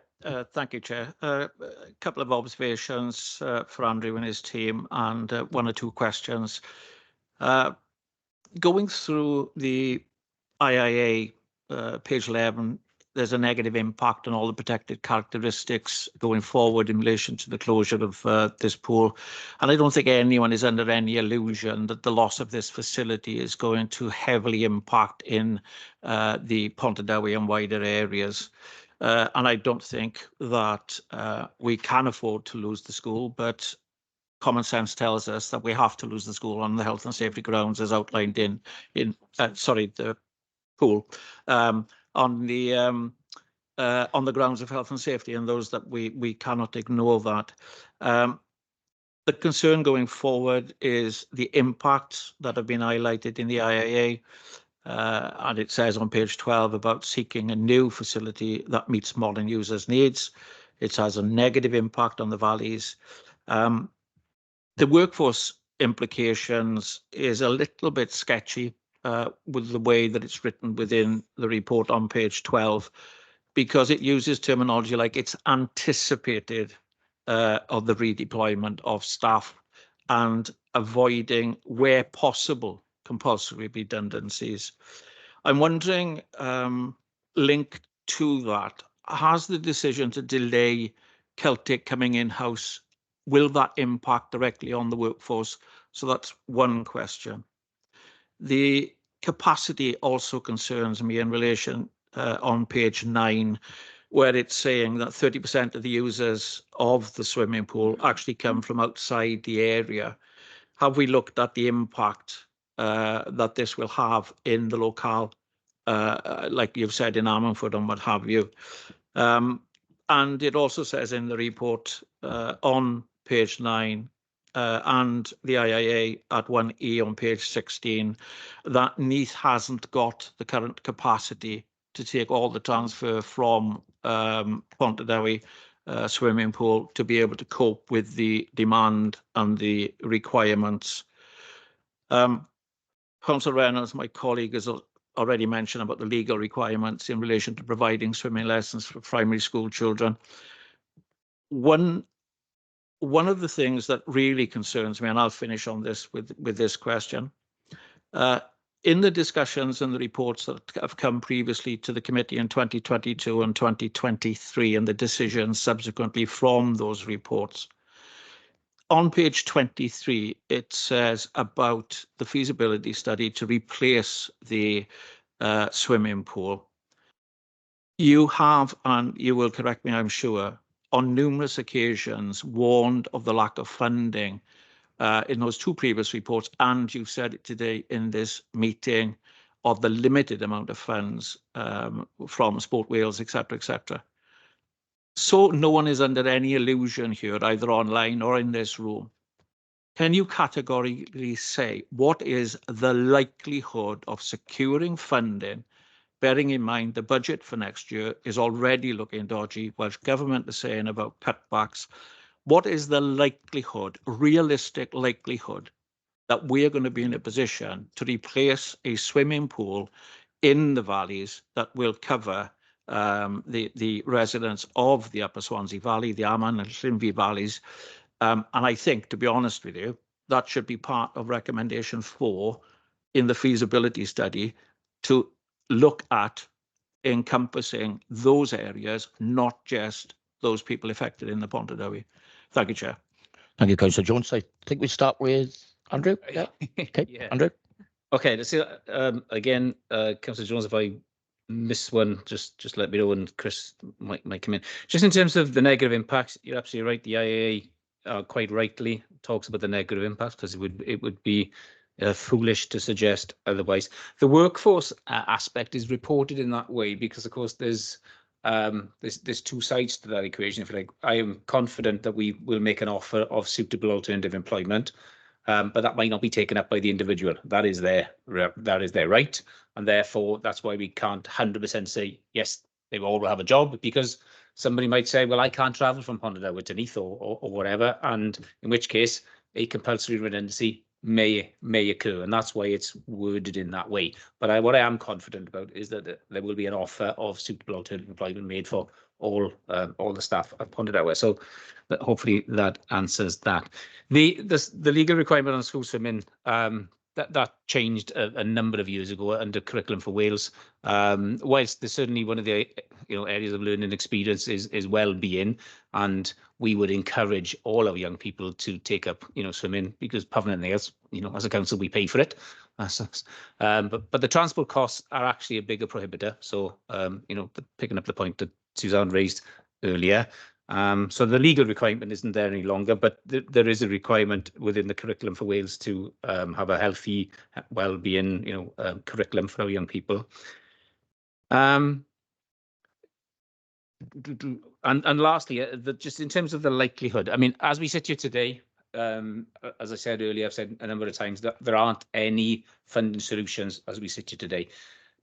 thank you, Chair. A couple of observations for Andrew and his team, and one or two questions. Going through the IIA, page 11, there's a negative impact on all the protected characteristics going forward in relation to the closure of this pool. And I don't think anyone is under any illusion that the loss of this facility is going to heavily impact in the Pontardawe and wider areas. And I don't think that we can afford to lose the school, but common sense tells us that we have to lose the school on the health and safety grounds as outlined in the pool, on the grounds of health and safety, and those that we cannot ignore that. The concern going forward is the impacts that have been highlighted in the IIA. And it says on page 12 about seeking a new facility that meets modern users' needs. It has a negative impact on the valleys. The workforce implications is a little bit sketchy with the way that it's written within the report on page 12, because it uses terminology like it's anticipated of the redeployment of staff and avoiding, where possible, compulsory redundancies. I'm wondering, linked to that, has the decision to delay Celtic coming in-house, will that impact directly on the workforce? So that's one question. The capacity also concerns me in relation on page 9, where it's saying that 30% of the users of the swimming pool actually come from outside the area. Have we looked at the impact that this will have in the locale, like you've said, in Ammanford and what have you? And it also says in the report on page 9 and the IIA at 1E on page 16 that Neath hasn't got the current capacity to take all the transfer from Pontardawe swimming pool to be able to cope with the demand and the requirements. Councillor Reynolds, my colleague, has already mentioned about the legal requirements in relation to providing swimming lessons for primary school children. One of the things that really concerns me, and I'll finish on this with this question, in the discussions and the reports that have come previously to the committee in 2022 and 2023 and the decisions subsequently from those reports, on page 23, it says about the feasibility study to replace the swimming pool. You have, and you will correct me, I'm sure, on numerous occasions warned of the lack of funding in those two previous reports, and you've said it today in this meeting, of the limited amount of funds from Sport Wales, etc., etc. So no one is under any illusion here, either online or in this room. Can you categorically say what is the likelihood of securing funding, bearing in mind the budget for next year is already looking dodgy, Welsh Government is saying about cutbacks? What is the likelihood, realistic likelihood, that we are going to be in a position to replace a swimming pool in the valleys that will cover the residents of the Upper Swansea Valley, the Amman and Llinvi valleys? And I think, to be honest with you, that should be part of recommendation 4 in the feasibility study, to look at encompassing those areas, not just those people affected in the Pontardawe. Thank you, Chair. Thank you, Councillor Jones. I think we start with Andrew. Yeah. Okay, Yeah. Andrew. Okay, let's see. Again, Councillor Jones, if I miss one, just let me know, and Chris might come in. Just in terms of the negative impacts, you're absolutely right. The IAA quite rightly talks about the negative impacts because it would be foolish to suggest otherwise. The workforce aspect is reported in that way because, of course, there's two sides to that equation. If you like, I am confident that we will make an offer of suitable alternative employment. But that might not be taken up by the individual. That is their right, and therefore that's why we can't 100% say yes, they all will have a job, because somebody might say, well, I can't travel from Pontardawe to Neath or whatever, and in which case a compulsory redundancy may occur, and that's why it's worded in that way. But what I am confident about is that there will be an offer of suitable alternative employment made for all the staff at Pontardawe. So hopefully that answers that. The legal requirement on school swimming, that changed a number of years ago under Curriculum for Wales. Whilst there's certainly one of the areas of learning experience is well-being, and we would encourage all our young people to take up swimming, because permanently, as as a council, we pay for it. But the transport costs are actually a bigger prohibitor. So picking up the point that Suzanne raised earlier. So the legal requirement isn't there any longer, but there is a requirement within the Curriculum for Wales to have a healthy, well-being, curriculum for our young people. And lastly, just in terms of the likelihood, I mean, as we sit here today, as I said earlier, I've said a number of times that there aren't any funding solutions as we sit here today.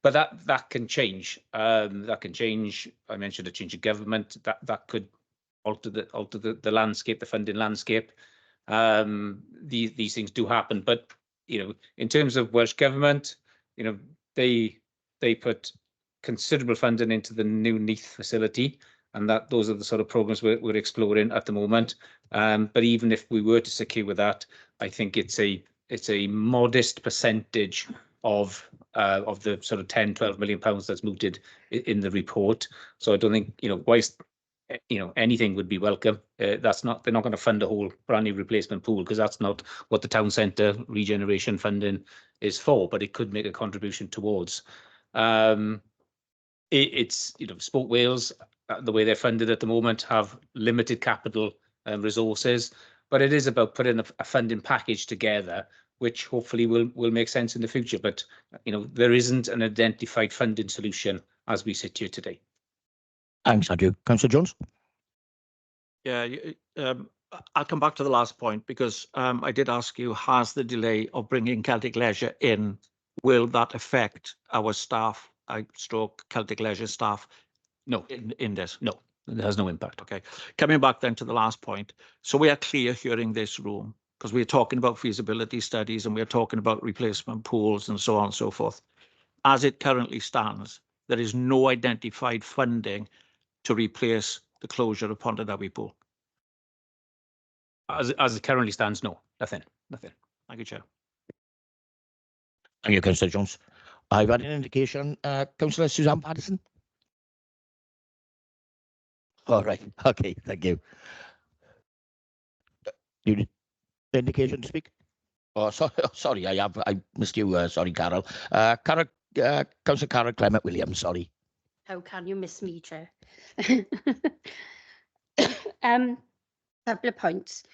But that can change. That can change. I mentioned a change of government. That could alter the landscape, the funding landscape. These things do happen. But in terms of Welsh government, they put considerable funding into the new Neath facility, and those are the sort of programs we're exploring at the moment. But even if we were to secure that, I think it's a modest percentage of the sort of 10-12 million pounds that's mooted in the report. So I don't think whilst anything would be welcome, they're not going to fund a whole brand new replacement pool, because that's not what the town centre regeneration funding is for, but it could make a contribution towards. It's Sport Wales, the way they're funded at the moment, have limited capital resources, but it is about putting a funding package together which hopefully will make sense in the future. But there isn't an identified funding solution as we sit here today. Thanks, Andrew. Councillor Jones. Yeah, I'll come back to the last point, because I did ask you, has the delay of bringing Celtic Leisure in, will that affect our staff, stroke Celtic Leisure staff? No. In this? No, it has no impact. Okay. Coming back then to the last point. So we are clear here in this room, because we're talking about feasibility studies and we're talking about replacement pools and so on and so forth. As it currently stands, there is no identified funding to replace the closure of Pontardawe Pool. As it currently stands, no, nothing. Thank you, Chair. Thank you, Councillor Jones. I've had an indication. Councillor Suzanne Patterson. All right. Okay. Thank you. You need the indication to speak? Oh, sorry. I missed you. Sorry, Carol. Councillor Carol Clement Williams. Sorry. How can you miss me, Chair? Couple of points.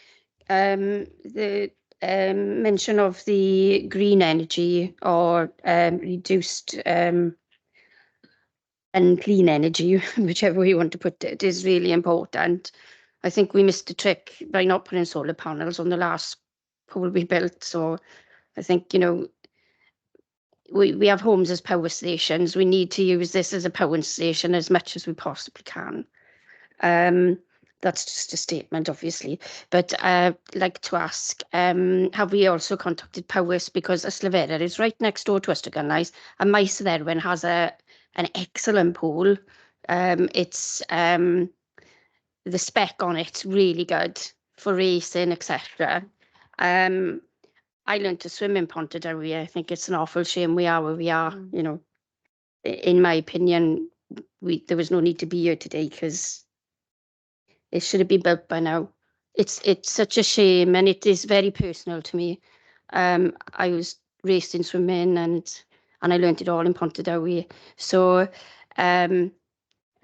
The mention of the green energy or reduced and clean energy, whichever way you want to put it, is really important. I think we missed a trick by not putting solar panels on the last pool we built. So I think, we have homes as power stations. We need to use this as a power station as much as we possibly can. That's just a statement, obviously. But I'd like to ask, have we also contacted Powys, because Yslafera is right next door to us, to Gunnais, and Maes Dderwen has an excellent pool. It's the spec on it's really good for racing, etc. I learned to swim in Pontardawe. I think it's an awful shame we are where we are. In my opinion, there was no need to be here today, because it should have been built by now. It's such a shame, and it is very personal to me. I was raised in swimming, and and I learnt it all in Pontardawe. So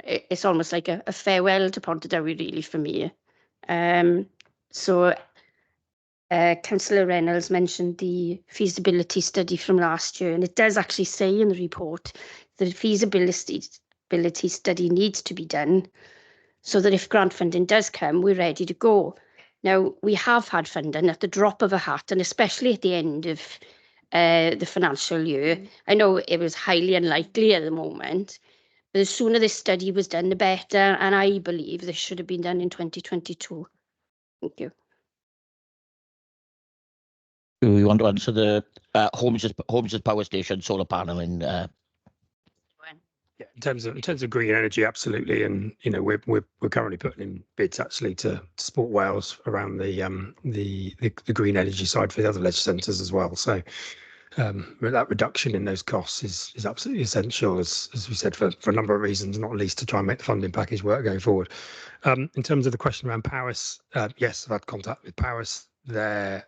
it's almost like a farewell to Pontardawe, really, for me. Councillor Reynolds mentioned the feasibility study from last year, and it does actually say in the report that the feasibility study needs to be done so that if grant funding does come, we're ready to go. Now, we have had funding at the drop of a hat, and especially at the end of the financial year. I know it was highly unlikely at the moment, but the sooner this study was done, the better, and I believe this should have been done in 2022. Thank you. Do you want to answer the Holmes's power station solar panel in? Yeah, in terms of green energy, absolutely, and we're currently putting in bids actually to support Wales around the green energy side for the other leisure centres as well. So that reduction in those costs is absolutely essential, as we said, for a number of reasons, not least to try and make the funding package work going forward. In terms of the question around Paris, yes, I've had contact with Paris. Their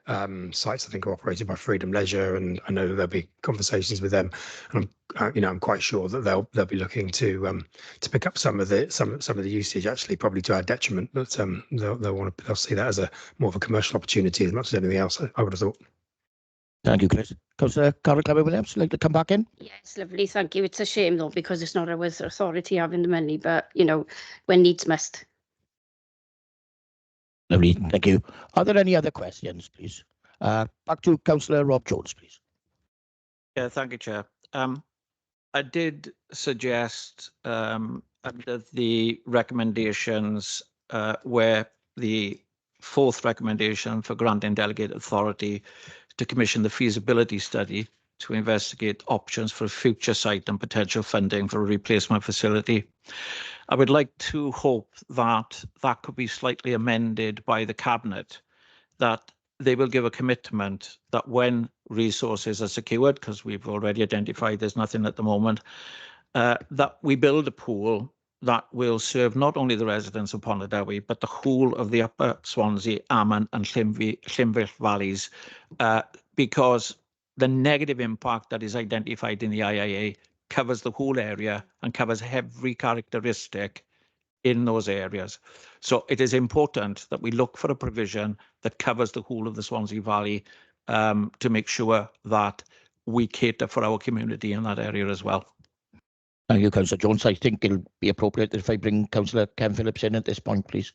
sites, I think, are operated by Freedom Leisure, and I know there'll be conversations with them. And I'm quite sure that they'll be looking to pick up some of the usage, actually, probably to our detriment. But they'll see that as more of a commercial opportunity as much as anything else, I would have thought. Thank you, Chris. Councillor Carol Clever-Williams, like to come back in? Yes, lovely. Thank you. It's a shame though, because it's not our authority having the money, but when needs must. Lovely, thank you. Are there any other questions, please? Back to Councillor Rob Jones, please. Yeah, thank you, Chair. I did suggest under the recommendations where the fourth recommendation for granting delegated authority to commission the feasibility study to investigate options for a future site and potential funding for a replacement facility. I would like to hope that that could be slightly amended by the Cabinet, that they will give a commitment that when resources are secured, because we've already identified there's nothing at the moment, that we build a pool that will serve not only the residents of Pontardawe, but the whole of the Upper Swansea, Aman and Llynfell valleys, because the negative impact that is identified in the IIA covers the whole area and covers every characteristic in those areas. So it is important that we look for a provision that covers the whole of the Swansea Valley to make sure that we cater for our community in that area as well. Thank you, Councillor Jones. I think it'll be appropriate if I bring Councillor Ken Phillips in at this point, please.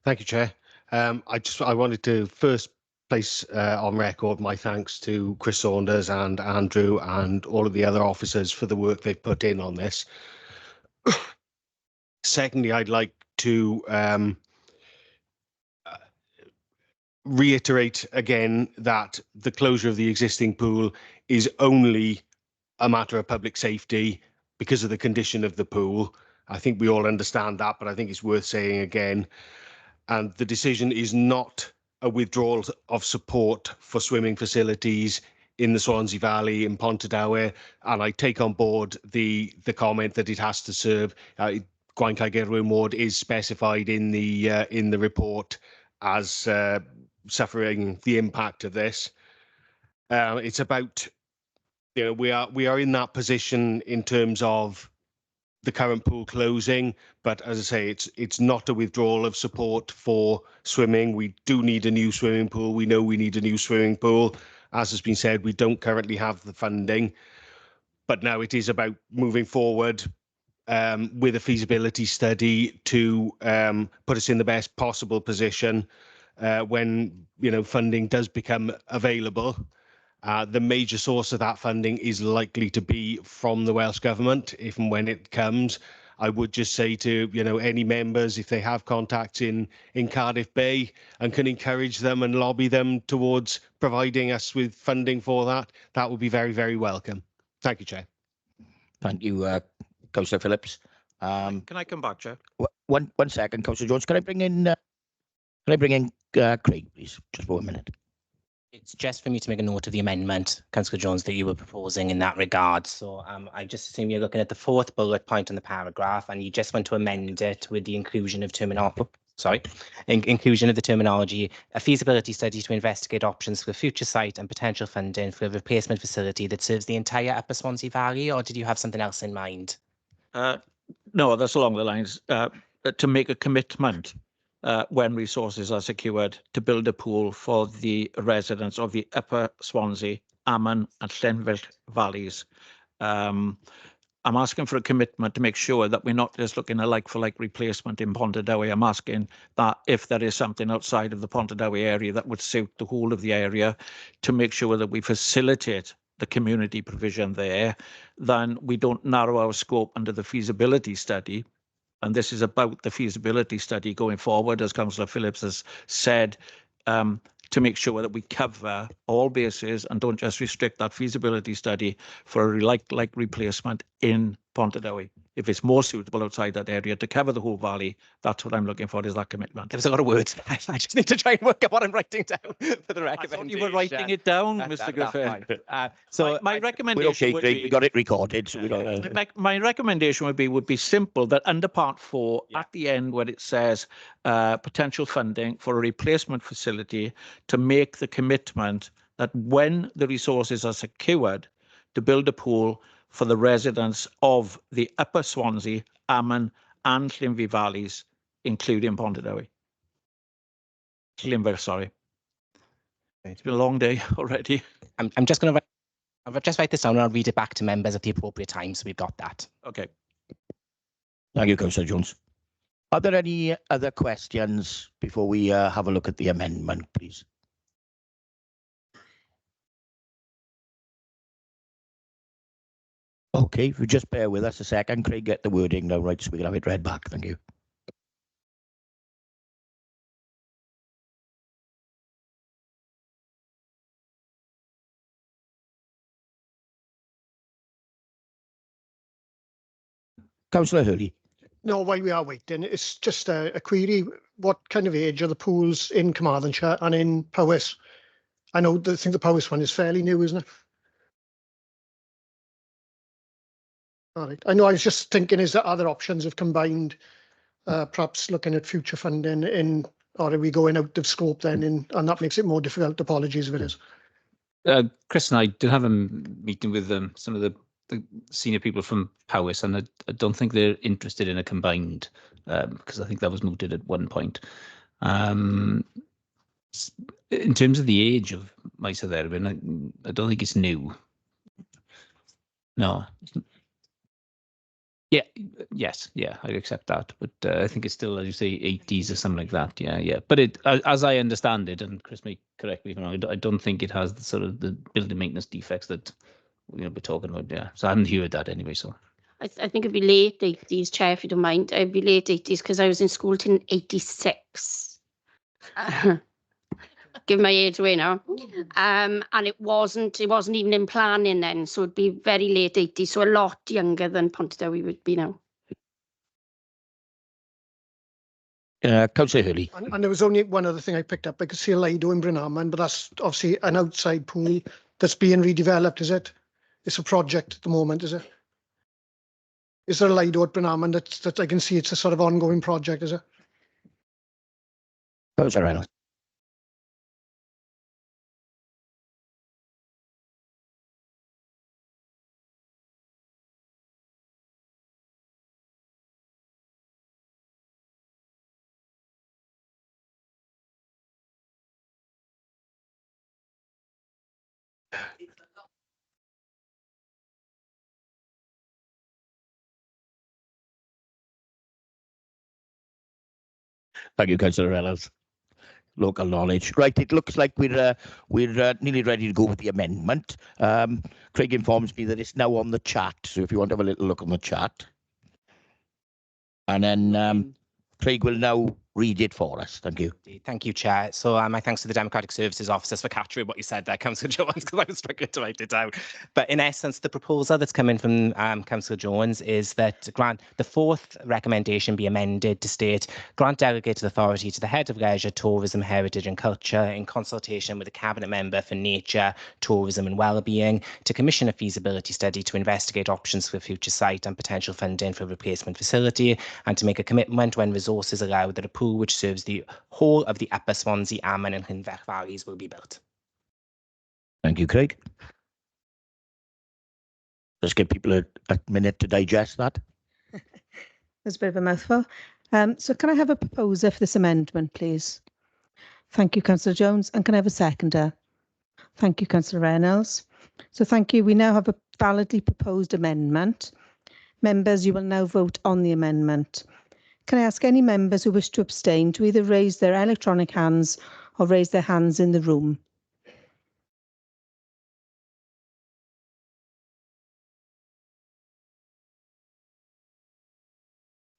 Thank you, Chair. I wanted to first place on record my thanks to Chris Saunders and Andrew and all of the other officers for the work they've put in on this. Secondly, I'd like to reiterate again that the closure of the existing pool is only a matter of public safety because of the condition of the pool. I think we all understand that, but I think it's worth saying again. And the decision is not a withdrawal of support for swimming facilities in the Swansea Valley, in Pontardawe, and I take on board the comment that it has to serve. Gwaun Ward is specified in the report as suffering the impact of this. It's about, we are in that position in terms of the current pool closing, but as I say, it's not a withdrawal of support for swimming. We do need a new swimming pool. We know we need a new swimming pool. As has been said, we don't currently have the funding, but now it is about moving forward with a feasibility study to put us in the best possible position when funding does become available. The major source of that funding is likely to be from the Welsh Government, if and when it comes. I would just say to any members, if they have contacts in Cardiff Bay and can encourage them and lobby them towards providing us with funding for that, that would be very, very welcome. Thank you, Chair. Thank you, Councillor Phillips. Can I come back, Chair? One second, Councillor Jones. Can I bring in Craig, please? Just for a minute. It's just for me to make a note of the amendment, Councillor Jones, that you were proposing in that regard. So I just assume you're looking at the fourth bullet point in the paragraph, and you just want to amend it with the inclusion of terminology. inclusion of the terminology, a feasibility study to investigate options for a future site and potential funding for a replacement facility that serves the entire Upper Swansea Valley, or did you have something else in mind? No, that's along the lines to make a commitment when resources are secured to build a pool for the residents of the Upper Swansea, Aman and Llenfil valleys. I'm asking for a commitment to make sure that we're not just looking at like-for-like replacement in Pontardawe. I'm asking that if there is something outside of the Pontardawe area that would suit the whole of the area, to make sure that we facilitate the community provision there, then we don't narrow our scope under the feasibility study. And this is about the feasibility study going forward, as Councillor Phillips has said, to make sure that we cover all bases and don't just restrict that feasibility study for a like replacement in Pontardawe. If it's more suitable outside that area to cover the whole valley, that's what I'm looking for, is that commitment. There's a lot of words. I just need to try and work out what I'm writing down for the recommendation. I thought you were writing it down, Mr. Griffin. So my recommendation would be, we got it recorded, so we got my recommendation would be simple, that under part 4, at the end where it says potential funding for a replacement facility, to make the commitment that when the resources are secured to build a pool for the residents of the Upper Swansea, Aman and Llenfil valleys, including Pontardawe. Llenfil, sorry. It's been a long day already. I'm just going to I'll just write this down and I'll read it back to members at the appropriate time, so we've got that. Okay. Thank you, Councillor Jones. Are there any other questions before we have a look at the amendment, please? Okay, if you just bear with us a second, Craig, get the wording now, right, so we can have it read back. Thank you. Councillor Hurley. No, while we are waiting, it's just a query. What kind of age are the pools in Carmarthenshire and in Powys? I think the Powys one is fairly new, isn't it? All right. I know, I was just thinking, is there other options of combined, perhaps looking at future funding or are we going out of scope then, and that makes it more difficult? Apologies if it is. Chris and I did have a meeting with some of the senior people from Powys, and I don't think they're interested in a combined, because I think that was mooted at one point. In terms of the age of Mice there, I don't think it's new. No. Yeah, yes, yeah, I accept that, but I think it's still, as you say, 80s or something like that. Yeah. But as I understand it, and Chris may correct me if I'm wrong, I don't think it has the sort of the building maintenance defects that we're talking about. Yeah, so I haven't heard that anyway. So I think it'd be late 80s, Chair, if you don't mind. It'd be late 80s because I was in school till 86. Give my age away now. And it wasn't even in planning then, so it'd be very late 80s, so a lot younger than Pontardawe would be now. Councillor Hurley. And there was only one other thing I picked up. I could see a Lido in Brynhaman, but that's obviously an outside pool that's being redeveloped, is it? It's a project at the moment, is it? Is there a Lido at Brynhaman that I can see it's a sort of ongoing project, is it? Councillor Reynolds. Thank you, Councillor Reynolds. Local knowledge. Right, it looks like we're nearly ready to go with the amendment. Craig informs me that it's now on the chat, so if you want to have a little look on the chat. And then Craig will now read it for us. Thank you. Thank you, Chair. So my thanks to the Democratic Services Officers for capturing what you said there, Councillor Jones, because I was struggling to write it down. But in essence, the proposal that's coming from Councillor Jones is that the fourth recommendation be amended to state, grant delegated authority to the Head of Leisure, Tourism, Heritage and Culture in consultation with the Cabinet Member for Nature, Tourism and Wellbeing to commission a feasibility study to investigate options for a future site and potential funding for a replacement facility, and to make a commitment when resources allow that a pool pool which serves the whole of the Upper Swansea, Aman and Hynfech valleys will be built. Thank you, Craig. Let's give people a minute to digest that. There's a bit of a mouthful. So can I have a proposer for this amendment, please? Thank you, Councillor Jones. And can I have a seconder? Thank you, Councillor Reynolds. So thank you. We now have a validly proposed amendment. Members, you will now vote on the amendment. Can I ask any members who wish to abstain to either raise their electronic hands or raise their hands in the room?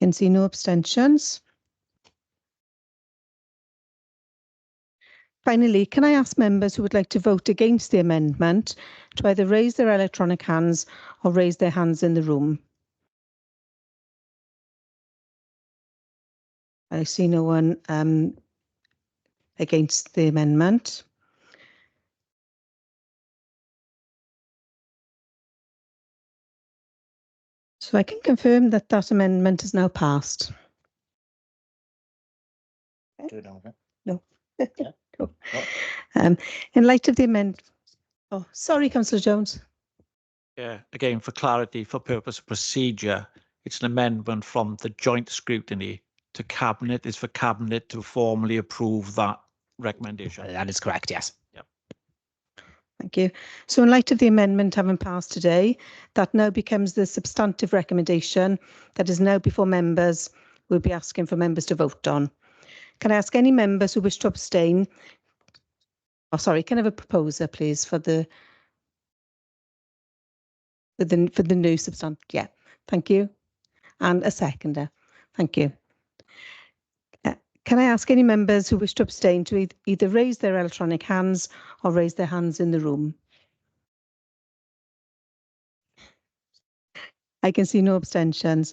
Can see no abstentions. Finally, can I ask members who would like to vote against the amendment to either raise their electronic hands or raise their hands in the room? I see no one against the amendment. So I can confirm that that amendment is now passed. No. No. In light of the amendment, oh, sorry, Councillor Jones. Yeah, again, for clarity, for purpose of procedure, it's an amendment from the joint scrutiny to Cabinet. It's for Cabinet to formally approve that recommendation. That is correct, yes. Yep. Thank you. So in light of the amendment having passed today, that now becomes the substantive recommendation that is now before members. We'll be asking for members to vote on. Can I ask any members who wish to abstain? Oh, sorry, can I have a proposer, please, for the new substantive? Yeah, thank you. And a seconder. Thank you. Can I ask any members who wish to abstain to either raise their electronic hands or raise their hands in the room? I can see no abstentions.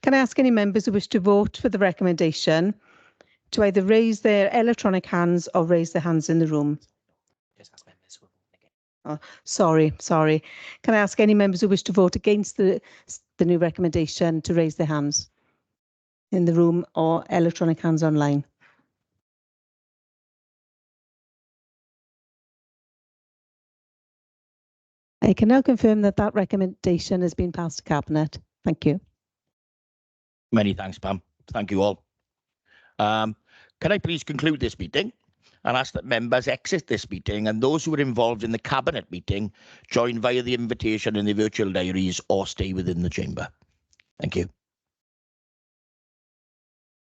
Can I ask any members who wish to vote for the recommendation to either raise their electronic hands or raise their hands in the room? Oh, sorry. Can I ask any members who wish to vote against the new recommendation to raise their hands in the room or electronic hands online? I can now confirm that that recommendation has been passed to Cabinet. Thank you. Many thanks, Pam. Thank you all. Can I please conclude this meeting and ask that members exit this meeting and those who are involved in the Cabinet meeting join via the invitation in the virtual diaries or stay within the chamber. Thank you.